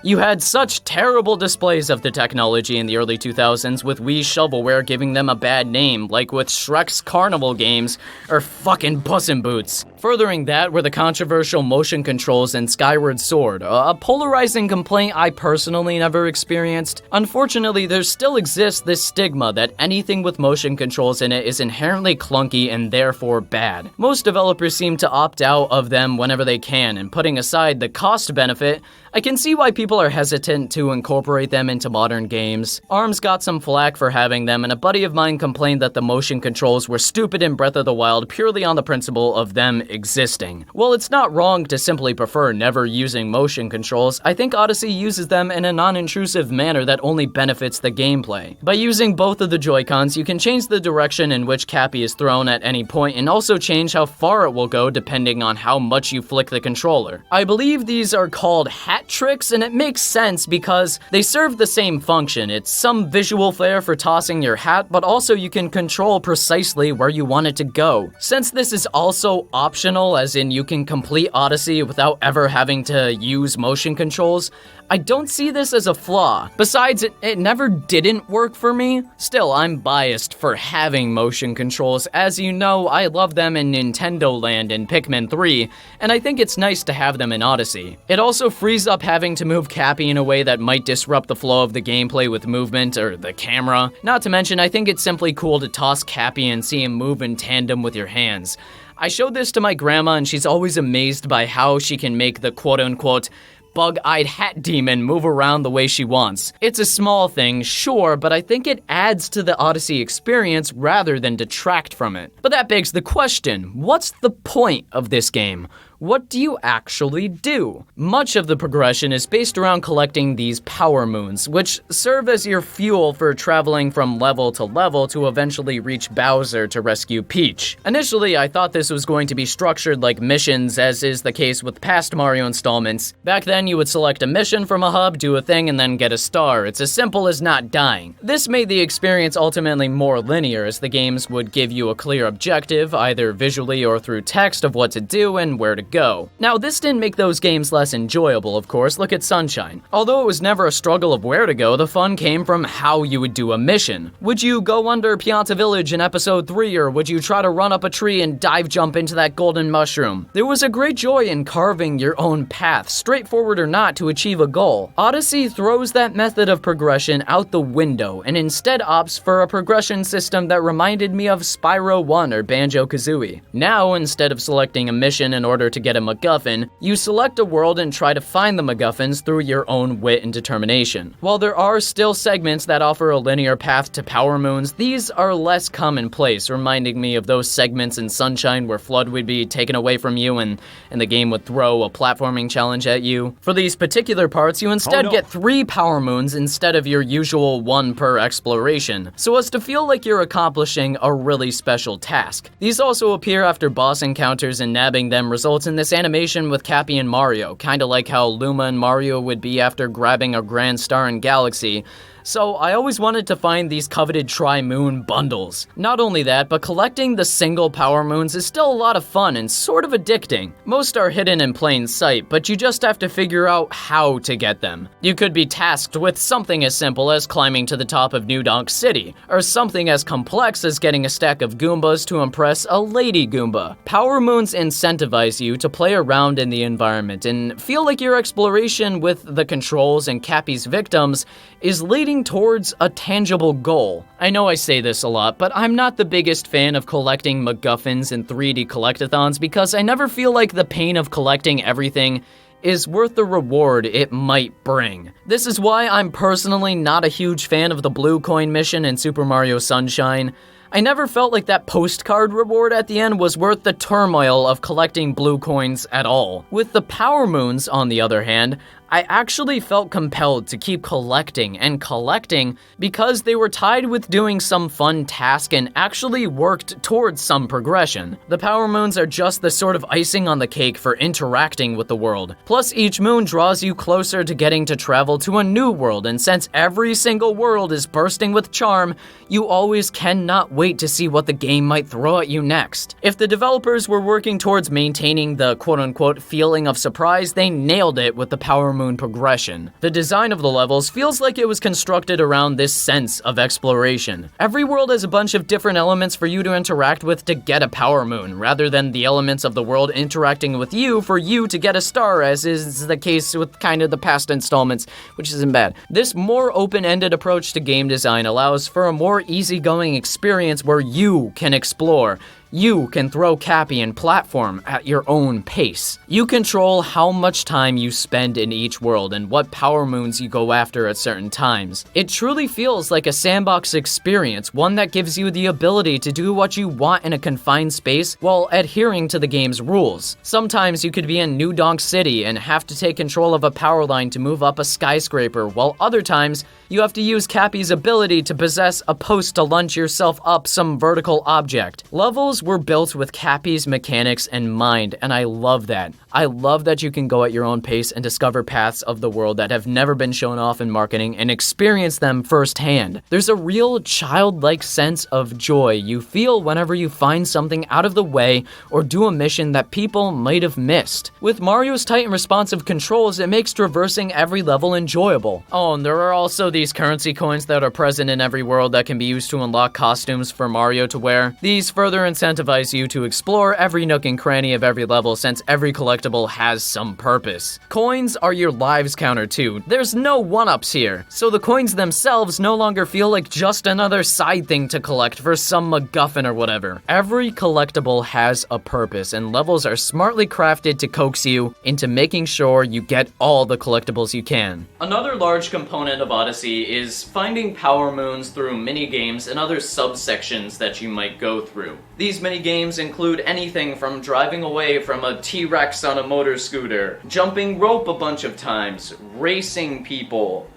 You had such terrible displays of the technology in the early 2000s, with Wii shovelware giving them a bad name, like with Shrek's Carnival games or fucking Puss in Boots. Furthering that were the controversial motion controls in Skyward Sword, a polarizing complaint I personally never experienced. Unfortunately, there still exists this stigma that anything with motion controls in it is inherently clunky and therefore bad. Most developers seem to opt out of them whenever they can, and putting aside the cost benefit, I can see why people are hesitant to incorporate them into modern games. ARMS got some flack for having them, and a buddy of mine complained that the motion controls were stupid in Breath of the Wild purely on the principle of them existing. While it's not wrong to simply prefer never using motion controls, I think Odyssey uses them in a non-intrusive manner that only benefits the gameplay. By using both of the Joy-Cons, you can change the direction in which Cappy is thrown at any point and also change how far it will go depending on how much you flick the controller. I believe these are called hat tricks, and it makes sense because they serve the same function. It's some visual flair for tossing your hat, but also you can control precisely where you want it to go. Since this is also optional, as in you can complete Odyssey without ever having to use motion controls, I don't see this as a flaw. Besides, it never didn't work for me. Still, I'm biased for having motion controls. As you know, I love them in Nintendoland and Pikmin 3, and I think it's nice to have them in Odyssey. It also frees up having to move Cappy in a way that might disrupt the flow of the gameplay with movement or the camera. Not to mention, I think it's simply cool to toss Cappy and see him move in tandem with your hands. I showed this to my grandma, and she's always amazed by how she can make the quote-unquote bug-eyed hat demon move around the way she wants. It's a small thing, sure, but I think it adds to the Odyssey experience rather than detract from it. But that begs the question, what's the point of this game? what do you actually do? Much of the progression is based around collecting these power moons, which serve as your fuel for traveling from level to eventually reach Bowser to rescue Peach. Initially, I thought this was going to be structured like missions, as is the case with past Mario installments. Back then, you would select a mission from a hub, do a thing, and then get a star. It's as simple as not dying. This made the experience ultimately more linear, as the games would give you a clear objective, either visually or through text, of what to do and where to go. Now, this didn't make those games less enjoyable, of course. Look at Sunshine. Although it was never a struggle of where to go, the fun came from how you would do a mission. Would you go under Pian Village in Episode 3, or would you try to run up a tree and dive jump into that golden mushroom? There was a great joy in carving your own path, straightforward or not, to achieve a goal. Odyssey throws that method of progression out the window and instead opts for a progression system that reminded me of Spyro 1 or Banjo Kazooie. Now, instead of selecting a mission in order to get a MacGuffin, you select a world and try to find the MacGuffins through your own wit and determination. While there are still segments that offer a linear path to power moons, these are less commonplace, reminding me of those segments in Sunshine where Flood would be taken away from you and the game would throw a platforming challenge at you. For these particular parts, you instead get 3 power moons instead of your usual 1 per exploration, so as to feel like you're accomplishing a really special task. These also appear after boss encounters, and nabbing them results in this animation with Cappy and Mario, kinda like how Luma and Mario would be after grabbing a grand star in Galaxy. So I always wanted to find these coveted Tri-Moon bundles. Not only that, but collecting the single power moons is still a lot of fun and sort of addicting. Most are hidden in plain sight, but you just have to figure out how to get them. You could be tasked with something as simple as climbing to the top of New Donk City, or something as complex as getting a stack of Goombas to impress a Lady Goomba. Power moons incentivize you to play around in the environment and feel like your exploration with the controls and Cappy's victims is leading towards a tangible goal. I know I say this a lot, but I'm not the biggest fan of collecting MacGuffins and 3D collectathons because I never feel like the pain of collecting everything is worth the reward it might bring. This is why I'm personally not a huge fan of the blue coin mission in Super Mario Sunshine. I never felt like that postcard reward at the end was worth the turmoil of collecting blue coins at all. With the power moons, on the other hand, I actually felt compelled to keep collecting and collecting because they were tied with doing some fun task and actually worked towards some progression. The power moons are just the sort of icing on the cake for interacting with the world. Plus, each moon draws you closer to getting to travel to a new world, and since every single world is bursting with charm, you always cannot wait to see what the game might throw at you next. If the developers were working towards maintaining the quote-unquote feeling of surprise, they nailed it with the power moon progression. The design of the levels feels like it was constructed around this sense of exploration. Every world has a bunch of different elements for you to interact with to get a power moon, rather than the elements of the world interacting with you for you to get a star, as is the case with kind of the past installments, which isn't bad. This more open-ended approach to game design allows for a more easygoing experience where you can explore. You can throw Cappy and platform at your own pace. You control how much time you spend in each world and what power moons you go after at certain times. It truly feels like a sandbox experience, one that gives you the ability to do what you want in a confined space while adhering to the game's rules. Sometimes you could be in New Donk City and have to take control of a power line to move up a skyscraper, while other times you have to use Cappy's ability to possess a post to launch yourself up some vertical object. Levels were built with Cappy's mechanics in mind, and I love that. I love that you can go at your own pace and discover paths of the world that have never been shown off in marketing and experience them firsthand. There's a real childlike sense of joy you feel whenever you find something out of the way or do a mission that people might have missed. With Mario's tight and responsive controls, it makes traversing every level enjoyable. Oh, and there are also these currency coins that are present in every world that can be used to unlock costumes for Mario to wear. These further incentivize you to explore every nook and cranny of every level, since every collectible has some purpose. Coins are your lives counter too. There's no one-ups here, so the coins themselves no longer feel like just another side thing to collect for some MacGuffin or whatever. Every collectible has a purpose, and levels are smartly crafted to coax you into making sure you get all the collectibles you can. Another large component of Odyssey is finding power moons through mini-games and other subsections that you might go through. These minigames include anything from driving away from a T-Rex on a motor scooter, jumping rope a bunch of times, racing people,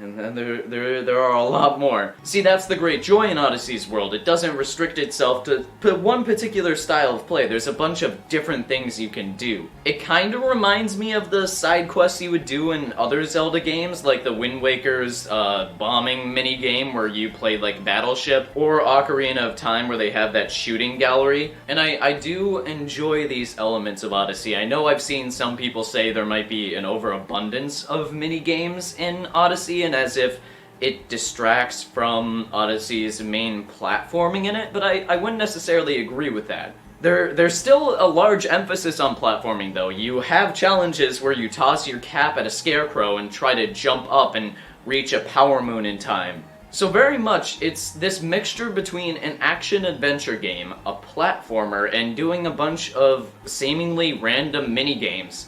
and then there are a lot more. See, that's the great joy in Odyssey's world. It doesn't restrict itself to one particular style of play. There's a bunch of different things you can do. It kind of reminds me of the side quests you would do in other Zelda games, like the Wind Waker's bombing minigame where you play like Battleship, or Ocarina of Time where they have that shooting gallery. And I do enjoy these elements of Odyssey. I know I've seen some people say there might be an overabundance of minigames in Odyssey, and as if it distracts from Odyssey's main platforming in it, but I wouldn't necessarily agree with that. There's still a large emphasis on platforming, though. You have challenges where you toss your cap at a scarecrow and try to jump up and reach a power moon in time. So very much, it's this mixture between an action-adventure game, a platformer, and doing a bunch of seemingly random minigames.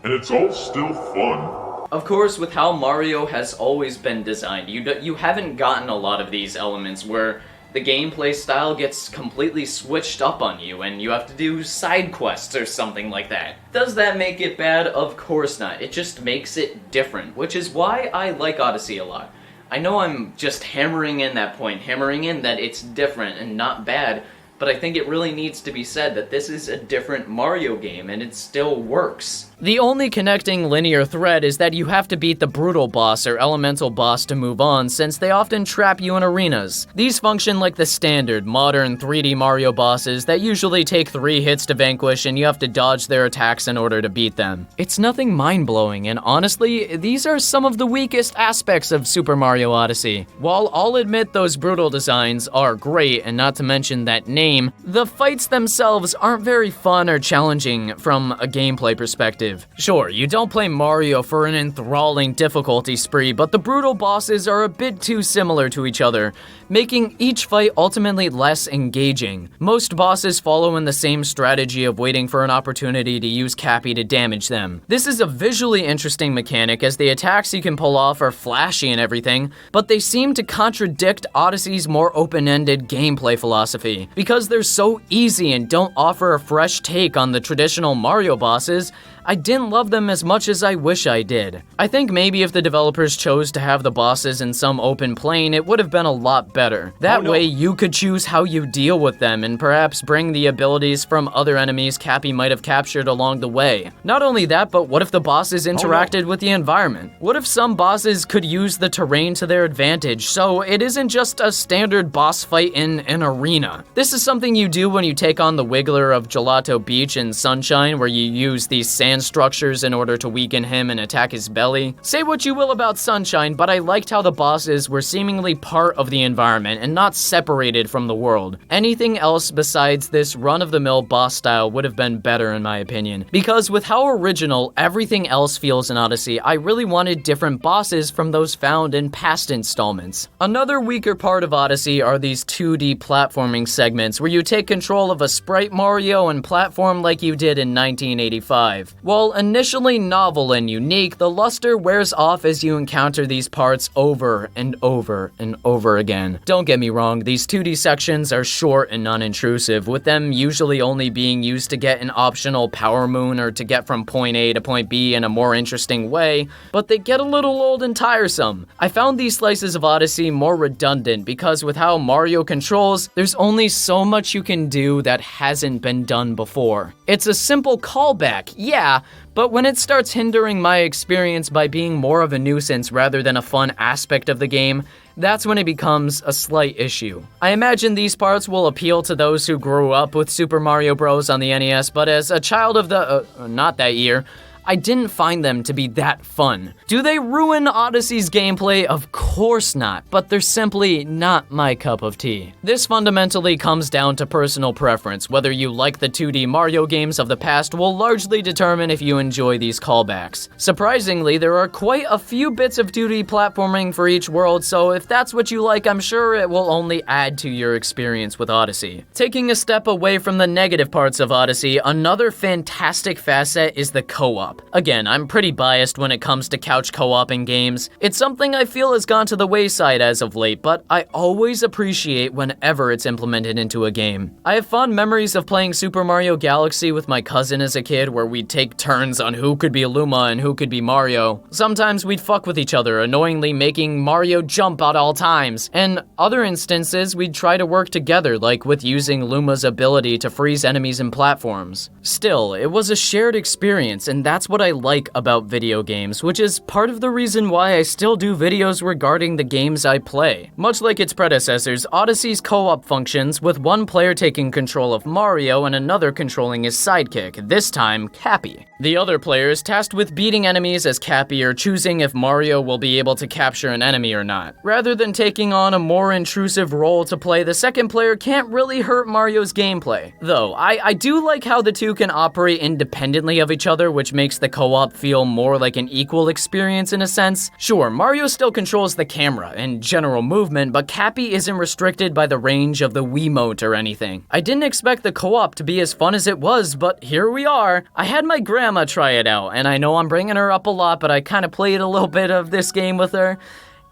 And it's all still fun. Of course, with how Mario has always been designed, you haven't gotten a lot of these elements where the gameplay style gets completely switched up on you and you have to do side quests or something like that. Does that make it bad? Of course not. It just makes it different, which is why I like Odyssey a lot. I know I'm just hammering in that point, hammering in that it's different and not bad, but I think it really needs to be said that this is a different Mario game and it still works. The only connecting linear thread is that you have to beat the brutal boss or elemental boss to move on, since they often trap you in arenas. These function like the standard, modern 3D Mario bosses that usually take 3 hits to vanquish and you have to dodge their attacks in order to beat them. It's nothing mind-blowing, and honestly, these are some of the weakest aspects of Super Mario Odyssey. While I'll admit those brutal designs are great, and not to mention that name, the fights themselves aren't very fun or challenging from a gameplay perspective. Sure, you don't play Mario for an enthralling difficulty spree, but the brutal bosses are a bit too similar to each other, making each fight ultimately less engaging. Most bosses follow in the same strategy of waiting for an opportunity to use Cappy to damage them. This is a visually interesting mechanic, as the attacks you can pull off are flashy and everything, but they seem to contradict Odyssey's more open-ended gameplay philosophy. Because they're so easy and don't offer a fresh take on the traditional Mario bosses, I didn't love them as much as I wish I did. I think maybe if the developers chose to have the bosses in some open plane, it would have been a lot better. That way, you could choose how you deal with them and perhaps bring the abilities from other enemies Cappy might have captured along the way. Not only that, but what if the bosses interacted with the environment? What if some bosses could use the terrain to their advantage, so it isn't just a standard boss fight in an arena? This is something you do when you take on the Wiggler of Gelato Beach in Sunshine, where you use these sand structures in order to weaken him and attack his belly. Say what you will about Sunshine, but I liked how the bosses were seemingly part of the environment and not separated from the world. Anything else besides this run-of-the-mill boss style would have been better in my opinion, because with how original everything else feels in Odyssey, I really wanted different bosses from those found in past installments. Another weaker part of Odyssey are these 2D platforming segments where you take control of a sprite Mario and platform like you did in 1985. While initially novel and unique, the luster wears off as you encounter these parts over and over and over again. Don't get me wrong, these 2D sections are short and non-intrusive, with them usually only being used to get an optional power moon or to get from point A to point B in a more interesting way, but they get a little old and tiresome. I found these slices of Odyssey more redundant because with how Mario controls, there's only so much you can do that hasn't been done before. It's a simple callback, yeah, but when it starts hindering my experience by being more of a nuisance rather than a fun aspect of the game, that's when it becomes a slight issue. I imagine these parts will appeal to those who grew up with Super Mario Bros. On the NES, but as a child of the, not that year, I didn't find them to be that fun. Do they ruin Odyssey's gameplay? Of course not, but they're simply not my cup of tea. This fundamentally comes down to personal preference. Whether you like the 2D Mario games of the past will largely determine if you enjoy these callbacks. Surprisingly, there are quite a few bits of 2D platforming for each world, so if that's what you like, I'm sure it will only add to your experience with Odyssey. Taking a step away from the negative parts of Odyssey, another fantastic facet is the co-op. co-op. Again, I'm pretty biased when it comes to couch co-op in games. It's something I feel has gone to the wayside as of late, but I always appreciate whenever it's implemented into a game. I have fond memories of playing Super Mario Galaxy with my cousin as a kid, where we'd take turns on who could be Luma and who could be Mario. Sometimes we'd fuck with each other, annoyingly making Mario jump at all times. And other instances, we'd try to work together, like with using Luma's ability to freeze enemies and platforms. Still, it was a shared experience, and that's what I like about video games, which is part of the reason why I still do videos regarding the games I play. Much like its predecessors, Odyssey's co-op functions, with one player taking control of Mario and another controlling his sidekick, this time Cappy. The other player is tasked with beating enemies as Cappy or choosing if Mario will be able to capture an enemy or not. Rather than taking on a more intrusive role to play, the second player can't really hurt Mario's gameplay. Though, I do like how the two can operate independently of each other, which makes the co-op feel more like an equal experience in a sense. Sure, Mario still controls the camera and general movement, but Cappy isn't restricted by the range of the Wiimote or anything. I didn't expect the co-op to be as fun as it was, but here we are. I had my grandma try it out, and I know I'm bringing her up a lot, but I kind of played a little bit of this game with her.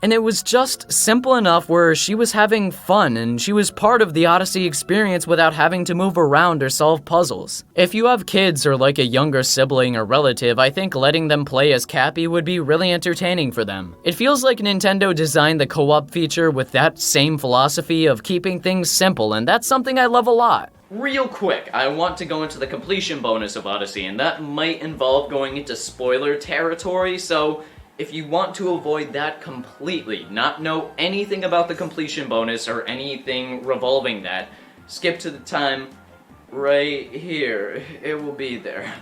And it was just simple enough where she was having fun and she was part of the Odyssey experience without having to move around or solve puzzles. If you have kids or like a younger sibling or relative, I think letting them play as Cappy would be really entertaining for them. It feels like Nintendo designed the co-op feature with that same philosophy of keeping things simple, and that's something I love a lot. Real quick, I want to go into the completion bonus of Odyssey, and that might involve going into spoiler territory, so if you want to avoid that completely, not know anything about the completion bonus or anything revolving that, skip to the time right here. It will be there.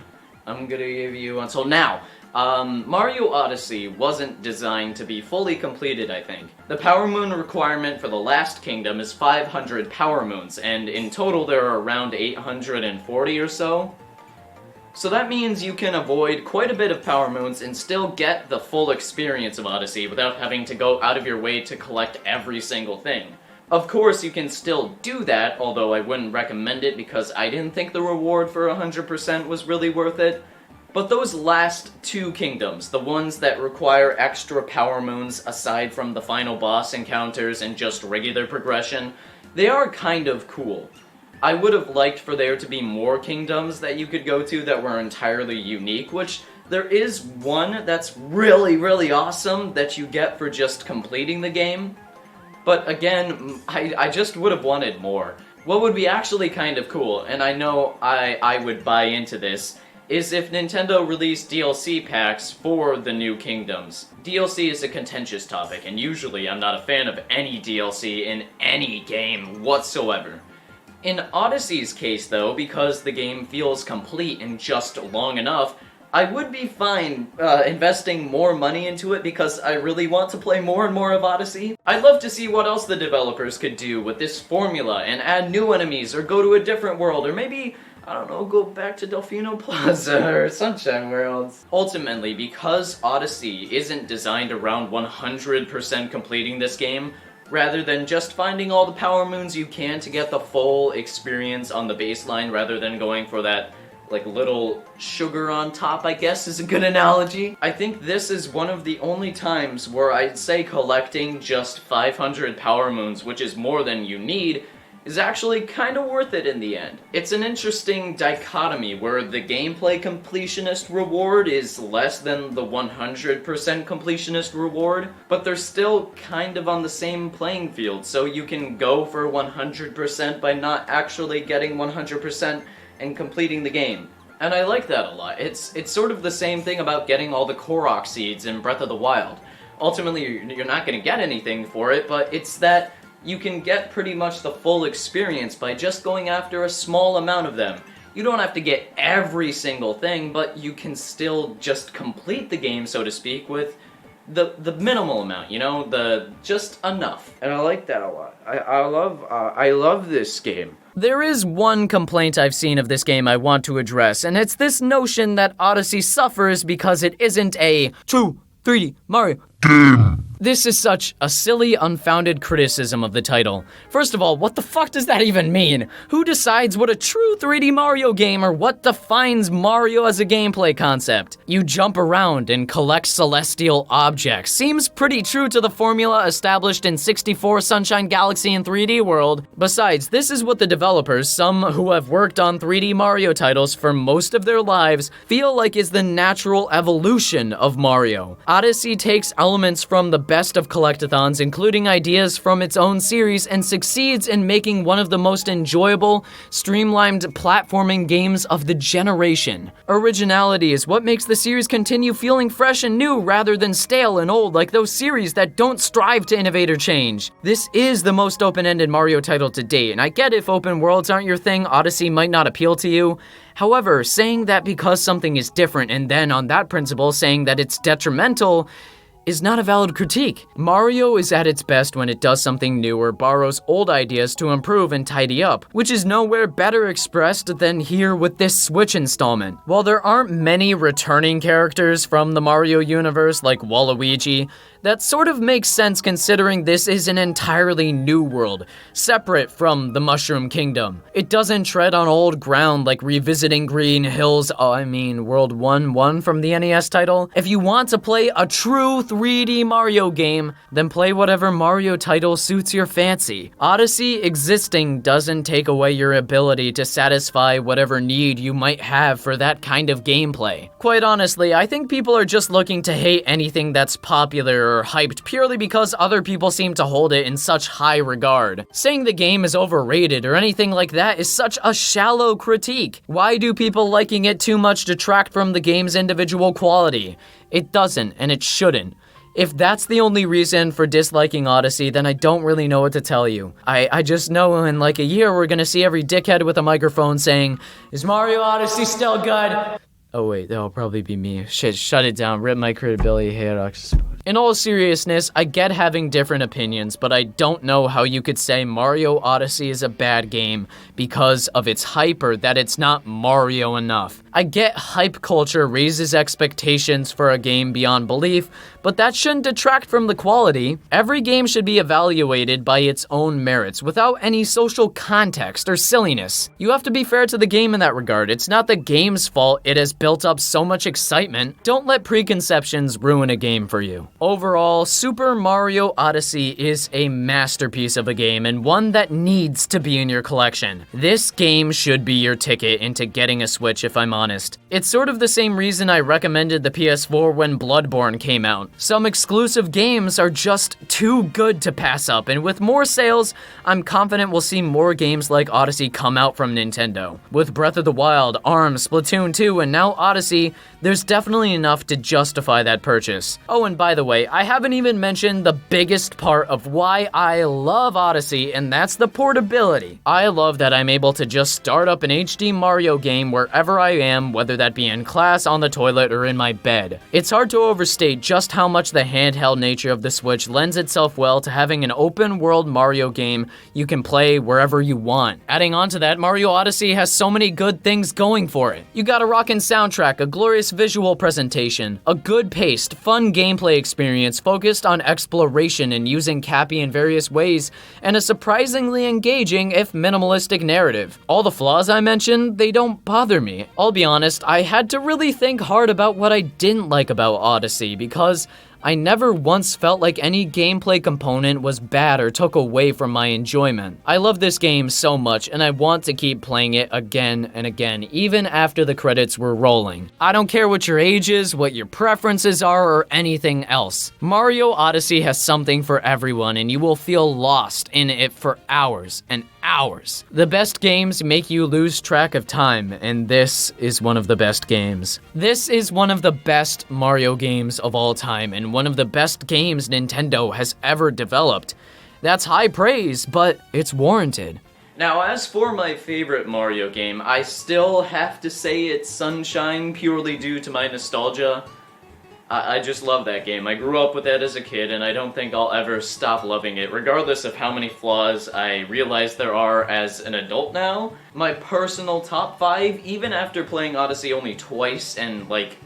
I'm gonna give you until now. Mario Odyssey wasn't designed to be fully completed, I think. The Power Moon requirement for the last kingdom is 500 Power Moons, and in total there are around 840 or so. So that means you can avoid quite a bit of Power Moons and still get the full experience of Odyssey without having to go out of your way to collect every single thing. Of course, you can still do that, although I wouldn't recommend it because I didn't think the reward for 100% was really worth it. But those last two kingdoms, the ones that require extra Power Moons aside from the final boss encounters and just regular progression, they are kind of cool. I would have liked for there to be more kingdoms that you could go to that were entirely unique, which there is one that's really, really awesome that you get for just completing the game. But again, I just would have wanted more. What would be actually kind of cool, and I know I would buy into this, is if Nintendo released DLC packs for the new kingdoms. DLC is a contentious topic, and usually I'm not a fan of any DLC in any game whatsoever. In Odyssey's case though, because the game feels complete in just long enough, I would be fine investing more money into it because I really want to play more and more of Odyssey. I'd love to see what else the developers could do with this formula and add new enemies or go to a different world or maybe, I don't know, go back to Delfino Plaza or Sunshine Worlds. Ultimately, because Odyssey isn't designed around 100% completing this game, rather than just finding all the Power Moons you can to get the full experience on the baseline rather than going for that like little sugar on top, I guess is a good analogy. I think this is one of the only times where I'd say collecting just 500 Power Moons, which is more than you need, is actually kind of worth it in the end. It's an interesting dichotomy where the gameplay completionist reward is less than the 100% completionist reward, but they're still kind of on the same playing field, so you can go for 100% by not actually getting 100% and completing the game. And I like that a lot. It's sort of the same thing about getting all the Korok seeds in Breath of the Wild. Ultimately, you're not going to get anything for it, but it's that you can get pretty much the full experience by just going after a small amount of them. You don't have to get every single thing, but you can still just complete the game, so to speak, with the minimal amount, you know, just enough. And I like that a lot. I love this game. There is one complaint I've seen of this game I want to address, and it's this notion that Odyssey suffers because it isn't a true 3D Mario game. This is such a silly, unfounded criticism of the title. First of all, what the fuck does that even mean? Who decides what a true 3D Mario game or what defines Mario as a gameplay concept? You jump around and collect celestial objects. Seems pretty true to the formula established in 64 Sunshine Galaxy and 3D World. Besides, this is what the developers, some who have worked on 3D Mario titles for most of their lives, feel like is the natural evolution of Mario. Odyssey takes elements from the best of collectathons, including ideas from its own series, and succeeds in making one of the most enjoyable, streamlined platforming games of the generation. Originality is what makes the series continue feeling fresh and new rather than stale and old like those series that don't strive to innovate or change. This is the most open-ended Mario title to date, and I get if open worlds aren't your thing, Odyssey might not appeal to you. However, saying that because something is different and then on that principle saying that it's detrimental is not a valid critique. Mario is at its best when it does something new or borrows old ideas to improve and tidy up, which is nowhere better expressed than here with this Switch installment. While there aren't many returning characters from the Mario universe like Waluigi, that sort of makes sense considering this is an entirely new world, separate from the Mushroom Kingdom. It doesn't tread on old ground like revisiting Green Hills, World 1-1 from the NES title. If you want to play a true 3D Mario game, then play whatever Mario title suits your fancy. Odyssey existing doesn't take away your ability to satisfy whatever need you might have for that kind of gameplay. Quite honestly, I think people are just looking to hate anything that's popular or hyped purely because other people seem to hold it in such high regard. Saying the game is overrated or anything like that is such a shallow critique. Why do people liking it too much detract from the game's individual quality? It doesn't, and it shouldn't. If that's the only reason for disliking Odyssey, then I don't really know what to tell you. I just know in like a year we're gonna see every dickhead with a microphone saying, "Is Mario Odyssey still good?" Oh wait, that'll probably be me. Shit, shut it down. Rip my credibility, Herox. In all seriousness, I get having different opinions, but I don't know how you could say Mario Odyssey is a bad game because of its hype or that it's not Mario enough. I get hype culture raises expectations for a game beyond belief, but that shouldn't detract from the quality. Every game should be evaluated by its own merits without any social context or silliness. You have to be fair to the game in that regard. It's not the game's fault it has built up so much excitement. Don't let preconceptions ruin a game for you. Overall, Super Mario Odyssey is a masterpiece of a game and one that needs to be in your collection. This game should be your ticket into getting a Switch if I'm honest. It's sort of the same reason I recommended the PS4 when Bloodborne came out. Some exclusive games are just too good to pass up, and with more sales, I'm confident we'll see more games like Odyssey come out from Nintendo. With Breath of the Wild, ARMS, Splatoon 2, and now Odyssey, there's definitely enough to justify that purchase. Oh, and by the way, I haven't even mentioned the biggest part of why I love Odyssey, and that's the portability. I love that I'm able to just start up an HD Mario game wherever I am, whether that be in class, on the toilet, or in my bed. It's hard to overstate just how much the handheld nature of the Switch lends itself well to having an open world Mario game you can play wherever you want. Adding on to that, Mario Odyssey has so many good things going for it. You got a rockin' soundtrack, a glorious visual presentation, a good paced, fun gameplay experience focused on exploration and using Cappy in various ways, and a surprisingly engaging, if minimalistic narrative. All the flaws I mentioned, they don't bother me. I'll be honest, I had to really think hard about what I didn't like about Odyssey, because I never once felt like any gameplay component was bad or took away from my enjoyment. I love this game so much, and I want to keep playing it again and again, even after the credits were rolling. I don't care what your age is, what your preferences are, or anything else. Mario Odyssey has something for everyone, and you will feel lost in it for hours and hours. The best games make you lose track of time, and this is one of the best games. This is one of the best Mario games of all time, and one of the best games Nintendo has ever developed. That's high praise, but it's warranted. Now, as for my favorite Mario game, I still have to say it's Sunshine, purely due to my nostalgia. I just love that game. I grew up with it as a kid, and I don't think I'll ever stop loving it, regardless of how many flaws I realize there are as an adult now. My personal top 5, even after playing Odyssey only twice and like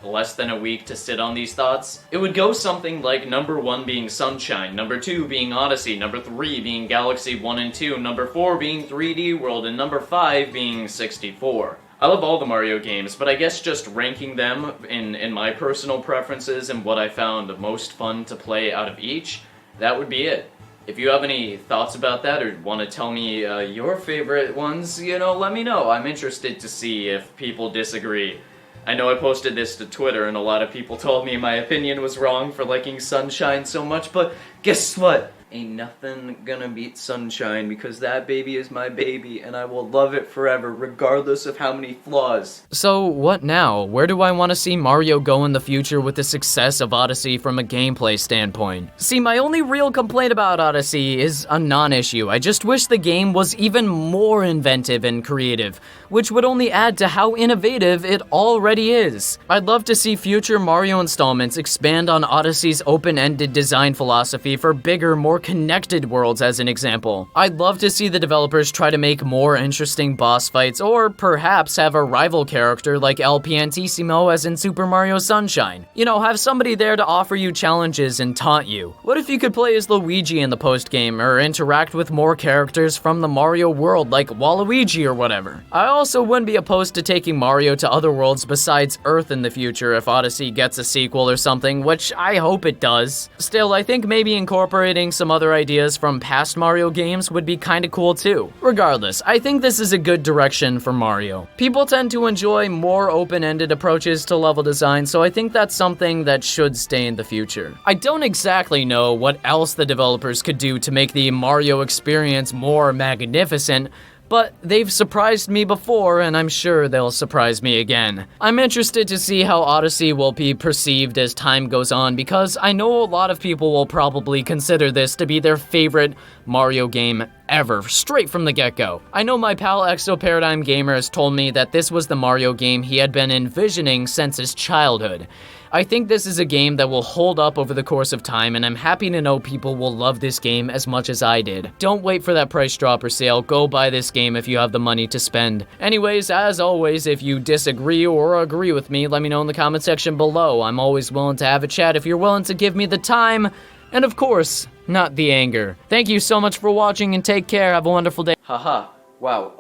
less than a week to sit on these thoughts, it would go something like number 1 being Sunshine, number 2 being Odyssey, number 3 being Galaxy 1 and 2, number 4 being 3D World, and number 5 being 64. I love all the Mario games, but I guess just ranking them in my personal preferences and what I found most fun to play out of each, that would be it. If you have any thoughts about that or want to tell me your favorite ones, let me know. I'm interested to see if people disagree. I know I posted this to Twitter and a lot of people told me my opinion was wrong for liking Sunshine so much, but guess what? Ain't nothing gonna beat Sunshine because that baby is my baby and I will love it forever regardless of how many flaws. So what now? Where do I want to see Mario go in the future with the success of Odyssey from a gameplay standpoint? See, my only real complaint about Odyssey is a non-issue. I just wish the game was even more inventive and creative, which would only add to how innovative it already is. I'd love to see future Mario installments expand on Odyssey's open-ended design philosophy for bigger, more connected worlds as an example. I'd love to see the developers try to make more interesting boss fights, or perhaps have a rival character like El Piantissimo as in Super Mario Sunshine. Have somebody there to offer you challenges and taunt you. What if you could play as Luigi in the post-game, or interact with more characters from the Mario world like Waluigi or whatever? I also wouldn't be opposed to taking Mario to other worlds besides Earth in the future if Odyssey gets a sequel or something, which I hope it does. Still, I think maybe incorporating some other ideas from past Mario games would be kinda cool too. Regardless, I think this is a good direction for Mario. People tend to enjoy more open-ended approaches to level design, so I think that's something that should stay in the future. I don't exactly know what else the developers could do to make the Mario experience more magnificent, but they've surprised me before, and I'm sure they'll surprise me again. I'm interested to see how Odyssey will be perceived as time goes on, because I know a lot of people will probably consider this to be their favorite Mario game ever, straight from the get-go. I know my pal Exoparadigm Gamer has told me that this was the Mario game he had been envisioning since his childhood. I think this is a game that will hold up over the course of time, and I'm happy to know people will love this game as much as I did. Don't wait for that price drop or sale, go buy this game if you have the money to spend. Anyways, as always, if you disagree or agree with me, let me know in the comment section below. I'm always willing to have a chat if you're willing to give me the time, and of course, not the anger. Thank you so much for watching and take care, have a wonderful day. Haha, wow,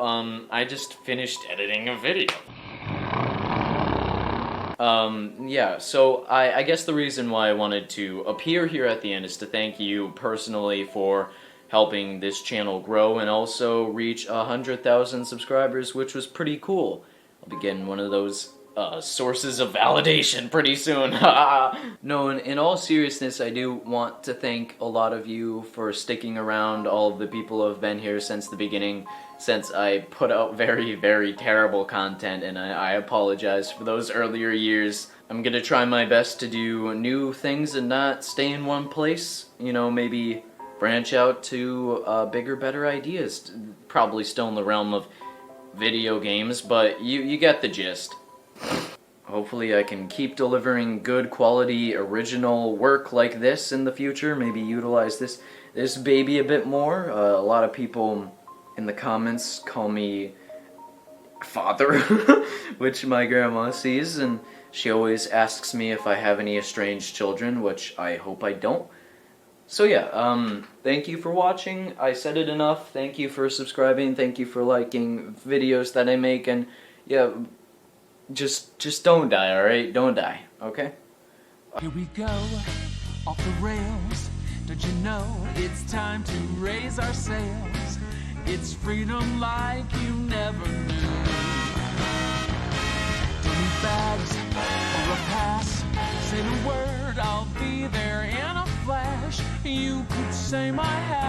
I just finished editing a video. Yeah, so I guess the reason why I wanted to appear here at the end is to thank you personally for helping this channel grow and also reach 100,000 subscribers, which was pretty cool. I'll be getting one of those sources of validation pretty soon. No, in all seriousness, I do want to thank a lot of you for sticking around, all of the people who have been here since the beginning, since I put out very, very terrible content, and I apologize for those earlier years. I'm gonna try my best to do new things and not stay in one place, maybe branch out to bigger, better ideas. Probably still in the realm of video games, but you get the gist. Hopefully I can keep delivering good quality original work like this in the future, maybe utilize this baby a bit more. A lot of people in the comments call me father, which my grandma sees, and she always asks me if I have any estranged children, which I hope I don't. So yeah, thank you for watching. I said it enough. Thank you for subscribing. Thank you for liking videos that I make, and yeah, just don't die, alright? Don't die, okay? Here we go, off the rails. Don't you know it's time to raise our sails? It's freedom like you never knew. Don't need bags or a pass. Say the word, I'll be there in a flash. You could say my hat.